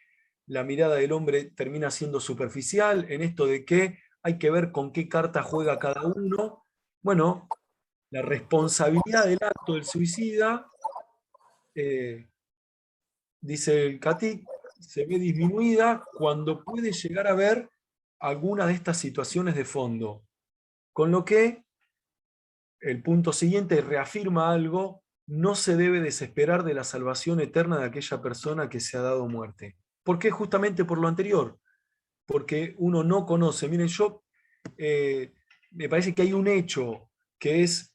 la mirada del hombre termina siendo superficial, en esto de que hay que ver con qué carta juega cada uno. Bueno, la responsabilidad del acto del suicida, dice el Catic, se ve disminuida cuando puede llegar a ver alguna de estas situaciones de fondo. Con lo que el punto siguiente reafirma algo: no se debe desesperar de la salvación eterna de aquella persona que se ha dado muerte. ¿Por qué? Justamente por lo anterior. Porque uno no conoce. Miren, me parece que hay un hecho que es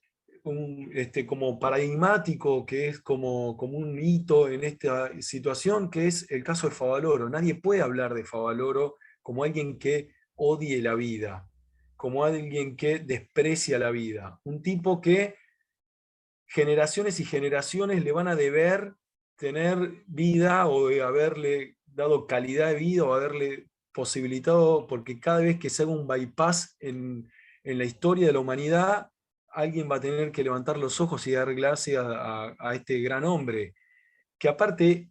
como paradigmático, que es como un hito en esta situación, que es el caso de Favaloro. Nadie puede hablar de Favaloro como alguien que odie la vida, como alguien que desprecia la vida. Un tipo que generaciones y generaciones le van a deber tener vida, o de haberle dado calidad de vida, o haberle posibilitado, porque cada vez que se haga un bypass en la historia de la humanidad, alguien va a tener que levantar los ojos y dar gracias a este gran hombre, que aparte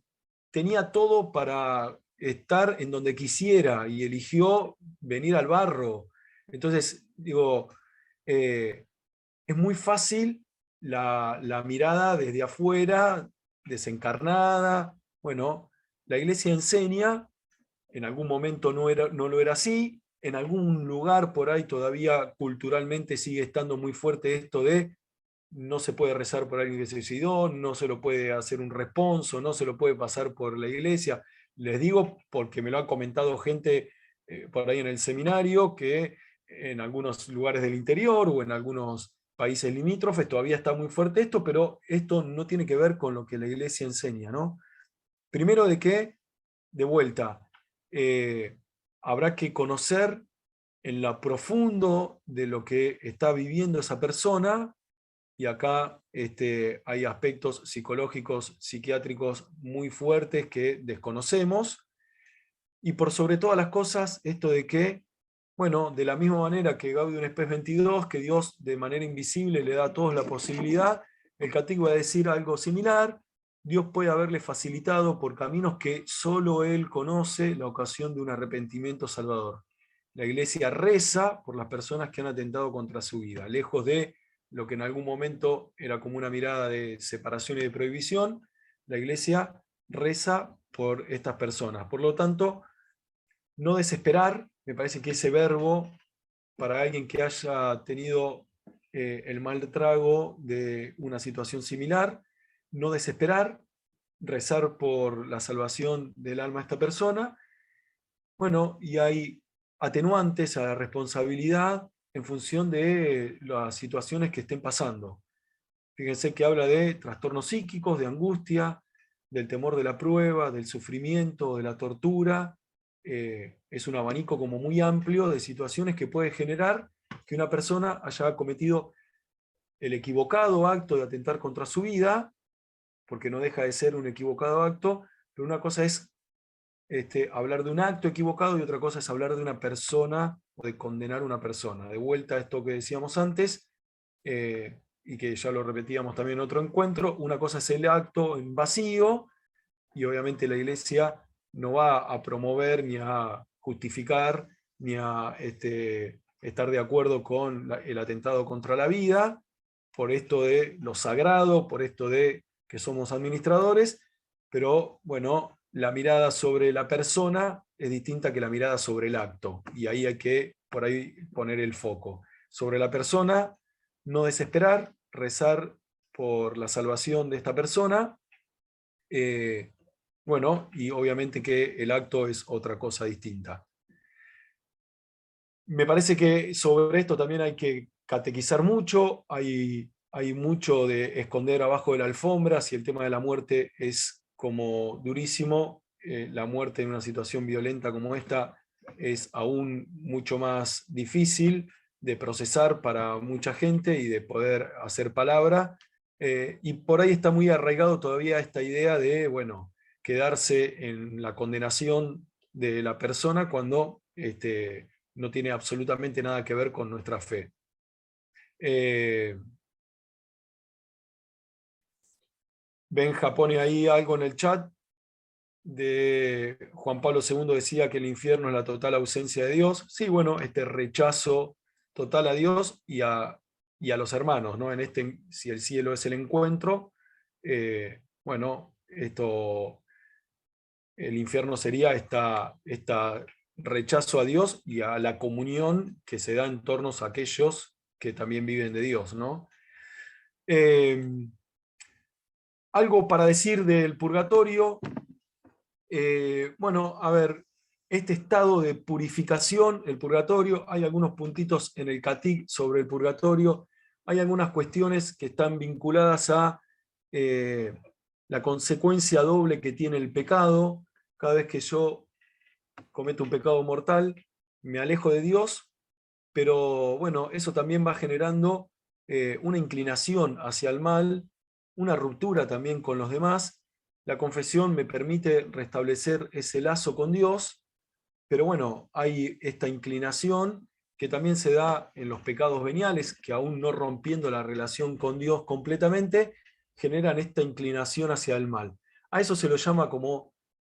tenía todo para estar en donde quisiera y eligió venir al barro. Entonces, digo, es muy fácil la mirada desde afuera, desencarnada. Bueno, la Iglesia enseña, en algún momento no lo era así, en algún lugar por ahí todavía culturalmente sigue estando muy fuerte esto de no se puede rezar por alguien que se suicidó, no se lo puede hacer un responso, no se lo puede pasar por la iglesia. Les digo porque me lo ha comentado gente por ahí en el seminario, que en algunos lugares del interior o en algunos países limítrofes todavía está muy fuerte esto, pero esto no tiene que ver con lo que la iglesia enseña, ¿no? Primero de que, de vuelta, habrá que conocer en lo profundo de lo que está viviendo esa persona, y acá hay aspectos psicológicos, psiquiátricos muy fuertes que desconocemos, y por sobre todas las cosas, esto de que, bueno, de la misma manera que Gaudium Spes 22, que Dios de manera invisible le da a todos la posibilidad, el Catic va a decir algo similar: Dios puede haberle facilitado por caminos que solo Él conoce la ocasión de un arrepentimiento salvador. La Iglesia reza por las personas que han atentado contra su vida, lejos de lo que en algún momento era como una mirada de separación y de prohibición. La Iglesia reza por estas personas. Por lo tanto, no desesperar, me parece que ese verbo, para alguien que haya tenido el mal trago de una situación similar, no desesperar, rezar por la salvación del alma de esta persona. Bueno, y hay atenuantes a la responsabilidad en función de las situaciones que estén pasando. Fíjense que habla de trastornos psíquicos, de angustia, del temor de la prueba, del sufrimiento, de la tortura. Es un abanico como muy amplio de situaciones que puede generar que una persona haya cometido el equivocado acto de atentar contra su vida, porque no deja de ser un equivocado acto, pero una cosa es hablar de un acto equivocado y otra cosa es hablar de una persona o de condenar a una persona. De vuelta a esto que decíamos antes, y que ya lo repetíamos también en otro encuentro, una cosa es el acto en vacío, y obviamente la Iglesia no va a promover ni a justificar ni a estar de acuerdo con el atentado contra la vida, por esto de lo sagrado, por esto de que somos administradores, pero bueno, la mirada sobre la persona es distinta que la mirada sobre el acto, y ahí hay que por ahí poner el foco. Sobre la persona, no desesperar, rezar por la salvación de esta persona. Bueno, y obviamente que el acto es otra cosa distinta. Me parece que sobre esto también hay que catequizar mucho, hay mucho de esconder abajo de la alfombra, si el tema de la muerte es como durísimo, la muerte en una situación violenta como esta es aún mucho más difícil de procesar para mucha gente y de poder hacer palabra, y por ahí está muy arraigado todavía esta idea de, bueno, quedarse en la condenación de la persona cuando no tiene absolutamente nada que ver con nuestra fe. Benja pone ahí algo en el chat de Juan Pablo II, decía que el infierno es la total ausencia de Dios. Sí, bueno, este rechazo total a Dios y a los hermanos, ¿no? Si el cielo es el encuentro, bueno, el infierno sería esta rechazo a Dios y a la comunión que se da en torno a aquellos que también viven de Dios, ¿no? Algo para decir del purgatorio. Bueno, a ver, este estado de purificación, el purgatorio, hay algunos puntitos en el CATIC sobre el purgatorio, hay algunas cuestiones que están vinculadas a la consecuencia doble que tiene el pecado. Cada vez que yo cometo un pecado mortal, me alejo de Dios, pero bueno, eso también va generando una inclinación hacia el mal, una ruptura también con los demás. La confesión me permite restablecer ese lazo con Dios, pero bueno, hay esta inclinación que también se da en los pecados veniales, que aún no rompiendo la relación con Dios completamente, generan esta inclinación hacia el mal. A eso se lo llama como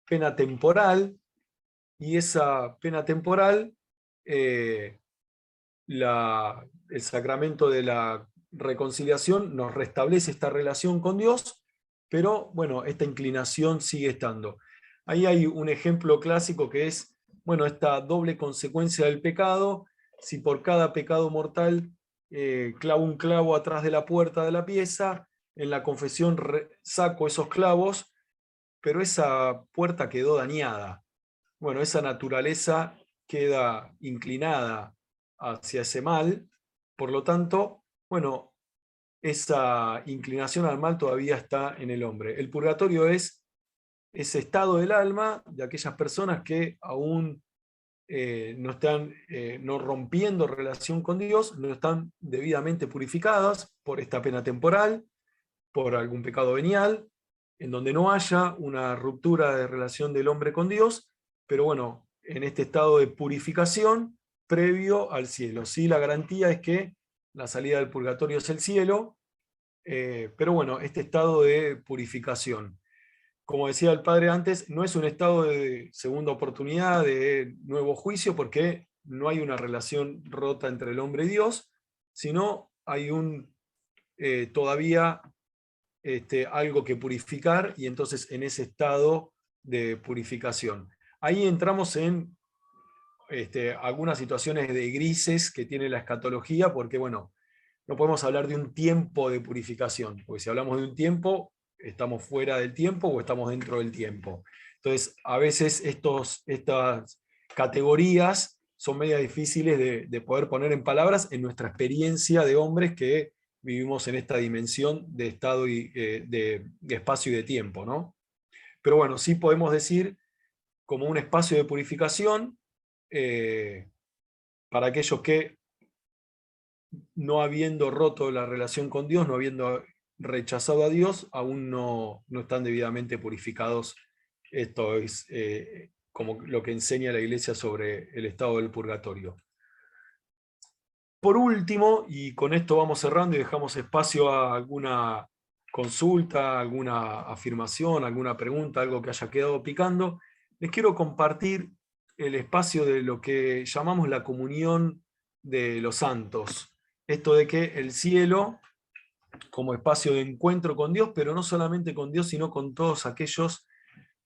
pena temporal, y esa pena temporal, el sacramento de la reconciliación nos restablece esta relación con Dios, pero bueno, esta inclinación sigue estando. Ahí hay un ejemplo clásico que es, bueno, esta doble consecuencia del pecado. Si por cada pecado mortal clavo un clavo atrás de la puerta de la pieza, en la confesión saco esos clavos, pero esa puerta quedó dañada. Bueno, esa naturaleza queda inclinada hacia ese mal, por lo tanto, bueno, esa inclinación al mal todavía está en el hombre. El purgatorio es ese estado del alma de aquellas personas que aún no están no rompiendo relación con Dios, no están debidamente purificadas por esta pena temporal, por algún pecado venial, en donde no haya una ruptura de relación del hombre con Dios, pero bueno, en este estado de purificación previo al cielo. Sí, la garantía es que la salida del purgatorio es el cielo, pero bueno, este estado de purificación. Como decía el padre antes, no es un estado de segunda oportunidad, de nuevo juicio, porque no hay una relación rota entre el hombre y Dios, sino hay todavía algo que purificar, y entonces en ese estado de purificación. Ahí entramos en algunas situaciones de grises que tiene la escatología, porque bueno, no podemos hablar de un tiempo de purificación, porque si hablamos de un tiempo, estamos fuera del tiempo o estamos dentro del tiempo. Entonces, a veces estas categorías son medio difíciles de poder poner en palabras en nuestra experiencia de hombres que vivimos en esta dimensión de estado y de espacio y de tiempo, ¿no? Pero bueno, sí podemos decir como un espacio de purificación para aquellos que, no habiendo roto la relación con Dios, no habiendo rechazado a Dios, aún no están debidamente purificados. Esto es como lo que enseña la Iglesia sobre el estado del purgatorio. Por último, y con esto vamos cerrando y dejamos espacio a alguna consulta, alguna afirmación, alguna pregunta, algo que haya quedado picando, les quiero compartir el espacio de lo que llamamos la comunión de los santos. Esto de que el cielo, como espacio de encuentro con Dios, pero no solamente con Dios, sino con todos aquellos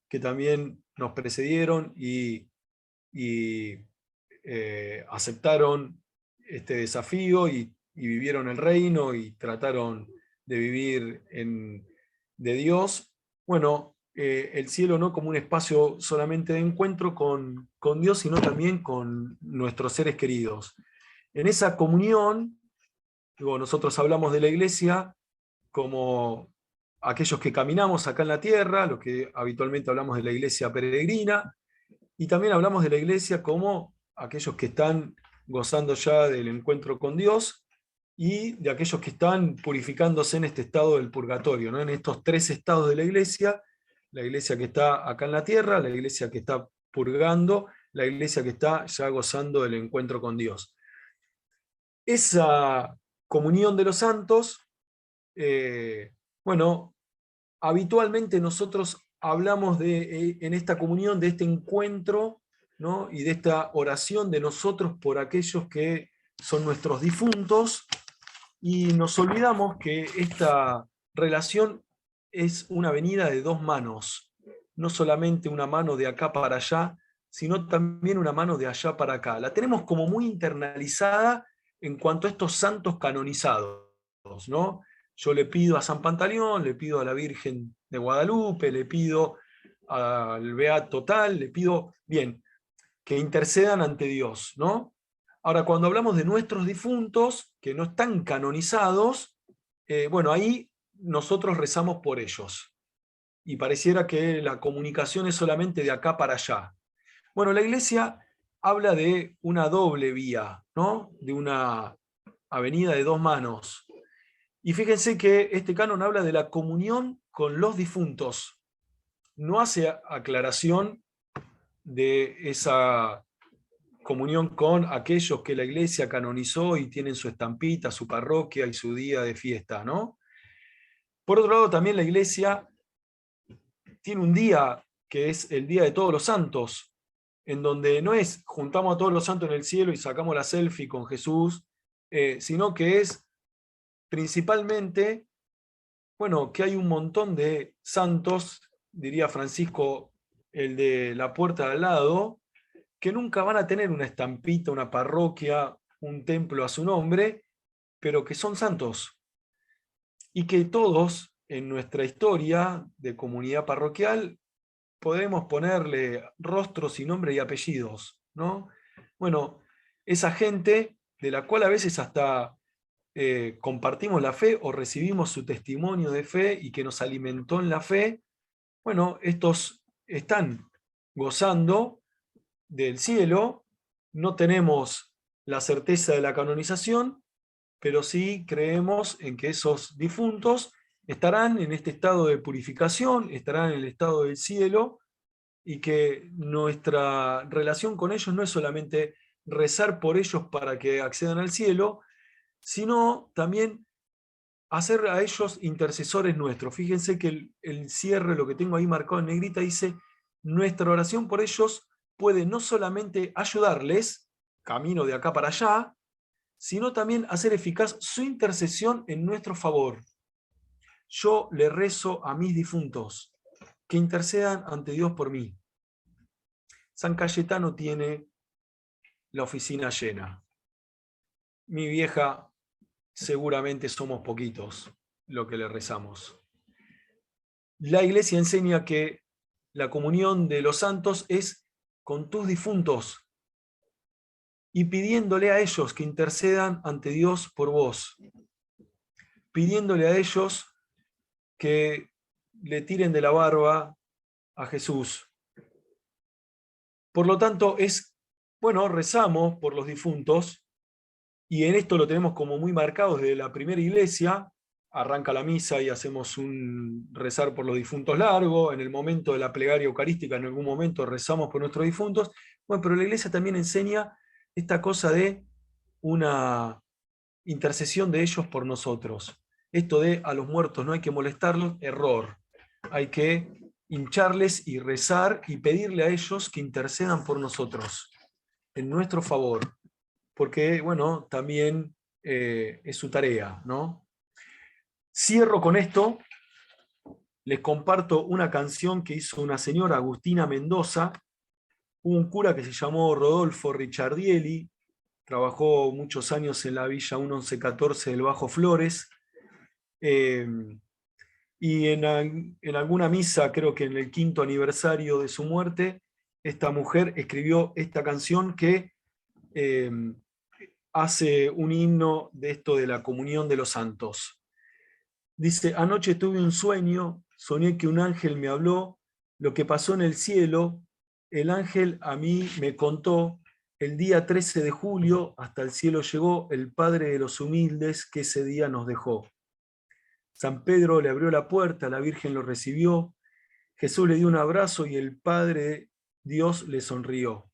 que también nos precedieron y aceptaron este desafío y vivieron el reino y trataron vivir de Dios, bueno, el cielo no como un espacio solamente de encuentro con Dios, sino también con nuestros seres queridos. En esa comunión, digo, nosotros hablamos de la iglesia como aquellos que caminamos acá en la tierra, los que habitualmente hablamos de la iglesia peregrina, y también hablamos de la iglesia como aquellos que están gozando ya del encuentro con Dios, y de aquellos que están purificándose en este estado del purgatorio, ¿no? En estos tres estados de la iglesia que está acá en la tierra, la iglesia que está purgando, la iglesia que está ya gozando del encuentro con Dios. Esa comunión de los santos, bueno, habitualmente nosotros hablamos en esta comunión de este encuentro, ¿no? Y de esta oración de nosotros por aquellos que son nuestros difuntos, y nos olvidamos que esta relación es una venida de dos manos, no solamente una mano de acá para allá, sino también una mano de allá para acá. La tenemos como muy internalizada en cuanto a estos santos canonizados, ¿no? Yo le pido a San Pantaleón, le pido a la Virgen de Guadalupe, le pido al Beato tal, le pido, bien, que intercedan ante Dios, ¿no? Ahora, cuando hablamos de nuestros difuntos, que no están canonizados, bueno, ahí nosotros rezamos por ellos. Y pareciera que la comunicación es solamente de acá para allá. Bueno, la Iglesia habla de una doble vía, ¿no? De una avenida de dos manos. Y fíjense que este canon habla de la comunión con los difuntos. No hace aclaración de esa comunión con aquellos que la Iglesia canonizó y tienen su estampita, su parroquia y su día de fiesta, ¿no? Por otro lado, también la Iglesia tiene un día que es el Día de Todos los Santos, en donde no es juntamos a todos los santos en el cielo y sacamos la selfie con Jesús, sino que es principalmente, bueno, que hay un montón de santos, diría Francisco, el de la puerta de al lado, que nunca van a tener una estampita, una parroquia, un templo a su nombre, pero que son santos. Y que todos, en nuestra historia de comunidad parroquial, podemos ponerle rostros y nombre y apellidos, ¿no? Bueno, esa gente de la cual a veces hasta compartimos la fe o recibimos su testimonio de fe y que nos alimentó en la fe, bueno, estos están gozando del cielo, no tenemos la certeza de la canonización, pero sí creemos en que esos difuntos estarán en este estado de purificación, estarán en el estado del cielo, y que nuestra relación con ellos no es solamente rezar por ellos para que accedan al cielo, sino también hacer a ellos intercesores nuestros. Fíjense que el cierre, lo que tengo ahí marcado en negrita, dice: nuestra oración por ellos puede no solamente ayudarles, camino de acá para allá, sino también hacer eficaz su intercesión en nuestro favor. Yo le rezo a mis difuntos, que intercedan ante Dios por mí. San Cayetano tiene la oficina llena. Mi vieja, seguramente somos poquitos lo que le rezamos. La Iglesia enseña que la comunión de los santos es con tus difuntos y pidiéndole a ellos que intercedan ante Dios por vos, pidiéndole a ellos que le tiren de la barba a Jesús. Por lo tanto, rezamos por los difuntos, y en esto lo tenemos como muy marcado desde la primera iglesia. Arranca la misa y hacemos un rezar por los difuntos largo, en el momento de la plegaria eucarística en algún momento rezamos por nuestros difuntos. Bueno, pero la iglesia también enseña esta cosa de una intercesión de ellos por nosotros. Esto de a los muertos no hay que molestarlos, error. Hay que hincharles y rezar y pedirle a ellos que intercedan por nosotros, en nuestro favor, porque, bueno, también es su tarea, ¿no? Cierro con esto, les comparto una canción que hizo una señora, Agustina Mendoza, un cura que se llamó Rodolfo Ricciardielli, trabajó muchos años en la Villa 1114 del Bajo Flores, Y en alguna misa, creo que en el 5º aniversario de su muerte, esta mujer escribió esta canción que hace un himno de esto de la comunión de los santos. Dice: anoche tuve un sueño, soñé que un ángel me habló, lo que pasó en el cielo, el ángel a mí me contó, el día 13 de julio hasta el cielo llegó el Padre de los humildes que ese día nos dejó. San Pedro le abrió la puerta, la Virgen lo recibió, Jesús le dio un abrazo y el Padre Dios le sonrió.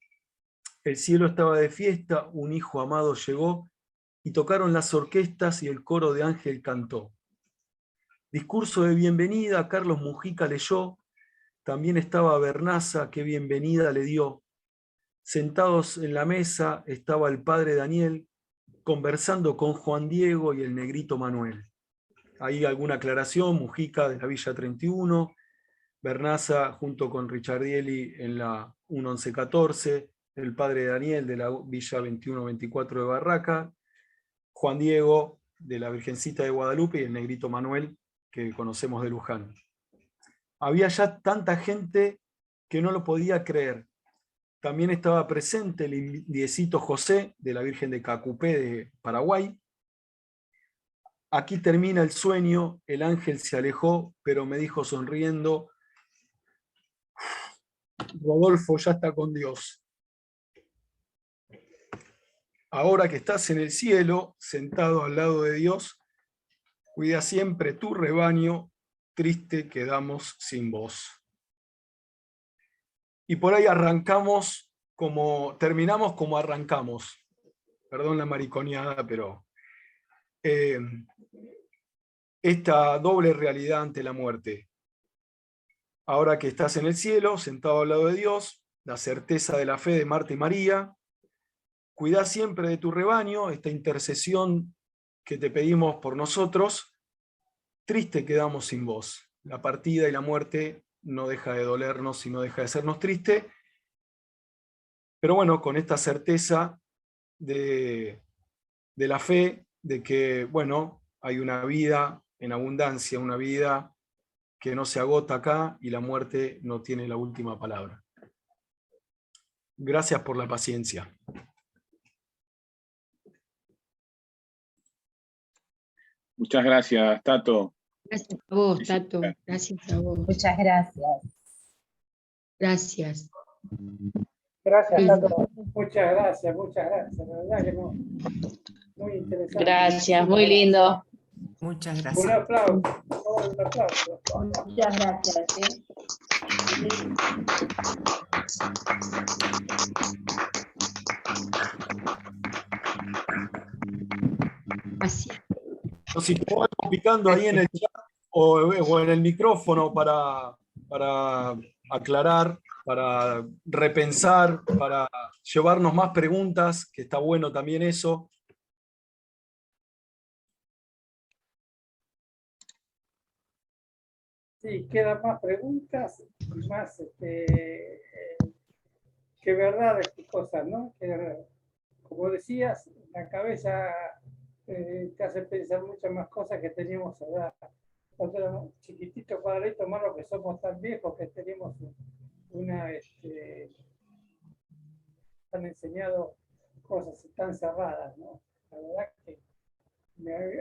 El cielo estaba de fiesta, un hijo amado llegó, y tocaron las orquestas y el coro de ángel cantó. Discurso de bienvenida, Carlos Mujica leyó, también estaba Bernaza, que bienvenida le dio. Sentados en la mesa estaba el padre Daniel, conversando con Juan Diego y el negrito Manuel. Hay alguna aclaración: Mujica de la Villa 31, Bernaza junto con Ricciardielli en la 1114, el padre Daniel de la Villa 21-24 de Barraca, Juan Diego de la Virgencita de Guadalupe y el negrito Manuel, que conocemos de Luján. Había ya tanta gente que no lo podía creer. También estaba presente el indiecito José de la Virgen de Cacupé de Paraguay. Aquí termina el sueño, el ángel se alejó, pero me dijo sonriendo: Rodolfo ya está con Dios. Ahora que estás en el cielo, sentado al lado de Dios, cuida siempre tu rebaño, triste quedamos sin vos. Y por ahí terminamos como arrancamos. Perdón la mariconeada, pero esta doble realidad ante la muerte. Ahora que estás en el cielo, sentado al lado de Dios, la certeza de la fe de Marta y María, cuidá siempre de tu rebaño, esta intercesión que te pedimos por nosotros, triste quedamos sin vos. La partida y la muerte no deja de dolernos y no deja de sernos triste, pero bueno, con esta certeza de la fe, de que, bueno, hay una vida en abundancia, una vida que no se agota acá y la muerte no tiene la última palabra. Gracias por la paciencia. Muchas gracias, Tato. Gracias a vos, Tato. Gracias a vos. Muchas gracias. Gracias. Gracias, Tato. Muchas gracias, muchas gracias. La verdad que no. Muy interesante. Gracias, muy lindo. Muchas Un gracias. aplauso. Un aplauso. Muchas gracias. Gracias. Si te vas picando ahí en el chat o en el micrófono para aclarar, para repensar, para llevarnos más preguntas, que está bueno también eso. Sí, quedan más preguntas y más que verdades y cosas, ¿no? Que, como decías, la cabeza te hace pensar muchas más cosas que teníamos allá. Cuando éramos chiquititos, cuadraditos, más los que somos tan viejos que tenemos han enseñado cosas tan cerradas, ¿no? La verdad que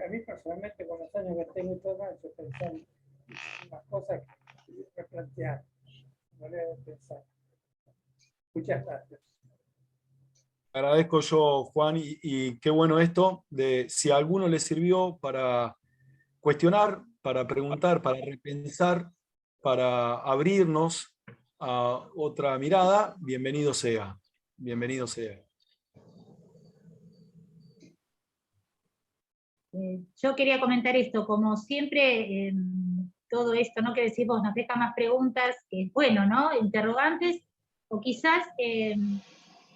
a mí personalmente, con los años que tengo y todo, me ha hecho pensar unas cosas que replantear, manera de pensar. Muchas gracias. Agradezco yo, Juan, y qué bueno esto, de si a alguno le sirvió para cuestionar, para preguntar, para repensar, para abrirnos a otra mirada, bienvenido sea. Bienvenido sea. Yo quería comentar esto, como siempre, todo esto, ¿no?, que decimos nos deja más preguntas, que es bueno, ¿no?, interrogantes, o quizás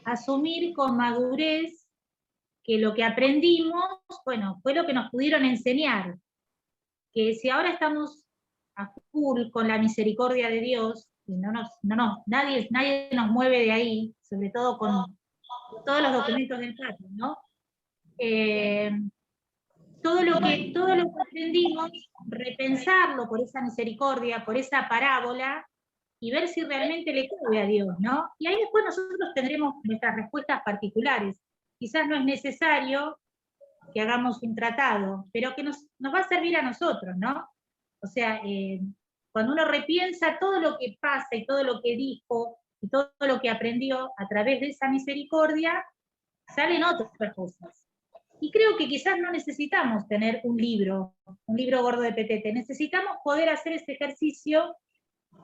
asumir con madurez que lo que aprendimos, bueno, fue lo que nos pudieron enseñar, que si ahora estamos a full con la misericordia de Dios, y nadie nos mueve de ahí, sobre todo con todos los documentos del Papa, ¿no? todo lo que aprendimos, repensarlo por esa misericordia, por esa parábola, y ver si realmente le cabe a Dios, ¿no? Y ahí después nosotros tendremos nuestras respuestas particulares. Quizás no es necesario que hagamos un tratado, pero que nos va a servir a nosotros, ¿no? O sea, cuando uno repiensa todo lo que pasa y todo lo que dijo y todo lo que aprendió a través de esa misericordia, salen otras cosas. Y creo que quizás no necesitamos tener un libro gordo de petete, necesitamos poder hacer ese ejercicio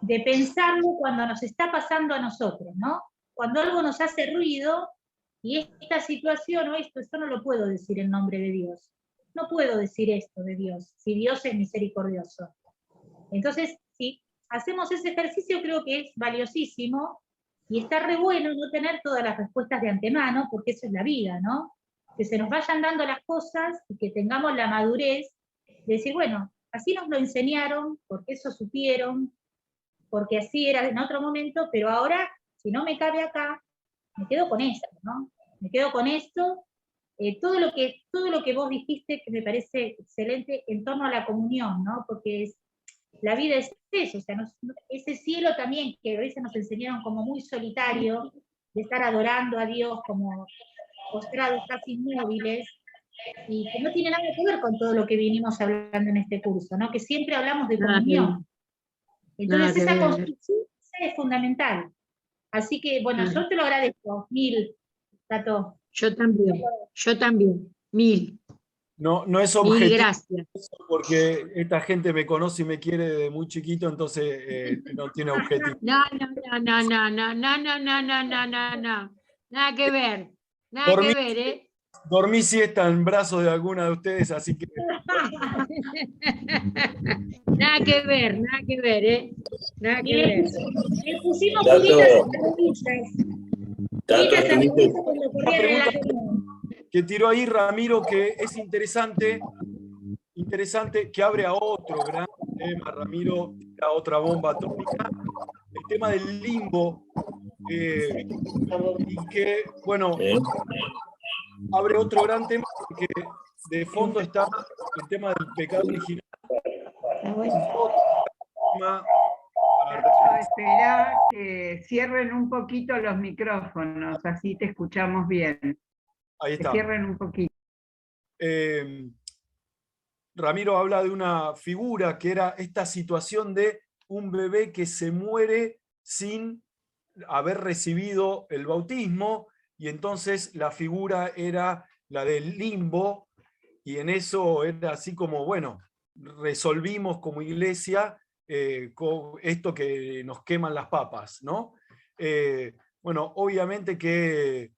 de pensarlo cuando nos está pasando a nosotros, ¿no? Cuando algo nos hace ruido, y esta situación o esto no lo puedo decir en nombre de Dios. No puedo decir esto de Dios, si Dios es misericordioso. Entonces, si hacemos ese ejercicio, creo que es valiosísimo, y está re bueno no tener todas las respuestas de antemano, porque eso es la vida, ¿no? Que se nos vayan dando las cosas y que tengamos la madurez de decir, bueno, así nos lo enseñaron, porque eso supieron, porque así era en otro momento, pero ahora, si no me cabe acá, me quedo con esto, ¿no? Me quedo con esto, todo lo que vos dijiste, que me parece excelente, en torno a la comunión, ¿no? Porque la vida es eso, o sea, ese cielo también, que a veces nos enseñaron como muy solitario, de estar adorando a Dios como postrados casi inmóviles, y que no tiene nada que ver con todo lo que vinimos hablando en este curso, ¿no? Que siempre hablamos de comunión. Entonces esa construcción es fundamental. Así que, bueno, yo te lo agradezco, mil, Tato. Yo también, mil. No es Mil objetivo, gracias. porque esta gente me conoce y me quiere desde muy chiquito, entonces no tiene objetivo. No. Nada que ver, ¿eh? Dormí siesta en brazos de alguna de ustedes, así que... Nada que ver, ¿eh? Nada que ver. Le pusimos Tato. cubitas Tato, cuando corrían en la que tiró ahí Ramiro, que es interesante que abre a otro gran tema, Ramiro, a otra bomba atómica, el tema del limbo, y que, bueno, abre otro gran tema, porque de fondo está el tema del pecado original. Espera que cierren un poquito los micrófonos, así te escuchamos bien. Ahí está. Que cierren un poquito. Ramiro habla de una figura que era esta situación de un bebé que se muere sin haber recibido el bautismo, y entonces la figura era la del limbo, y en eso era así como, bueno, resolvimos como iglesia con esto que nos queman las papas, ¿no? Bueno, obviamente que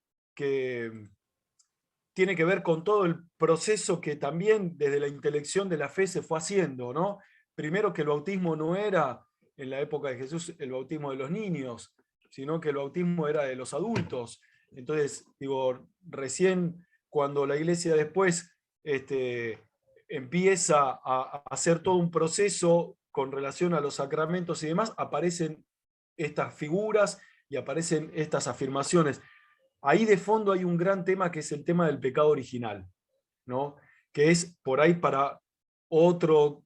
tiene que ver con todo el proceso que también desde la intelección de la fe se fue haciendo, ¿no? Primero, que el bautismo no era en la época de Jesús el bautismo de los niños, sino que el bautismo era de los adultos. Entonces, digo, recién cuando la iglesia después empieza a hacer todo un proceso con relación a los sacramentos y demás, aparecen estas figuras y aparecen estas afirmaciones. Ahí de fondo hay un gran tema, que es el tema del pecado original, ¿no? Que es por ahí para otro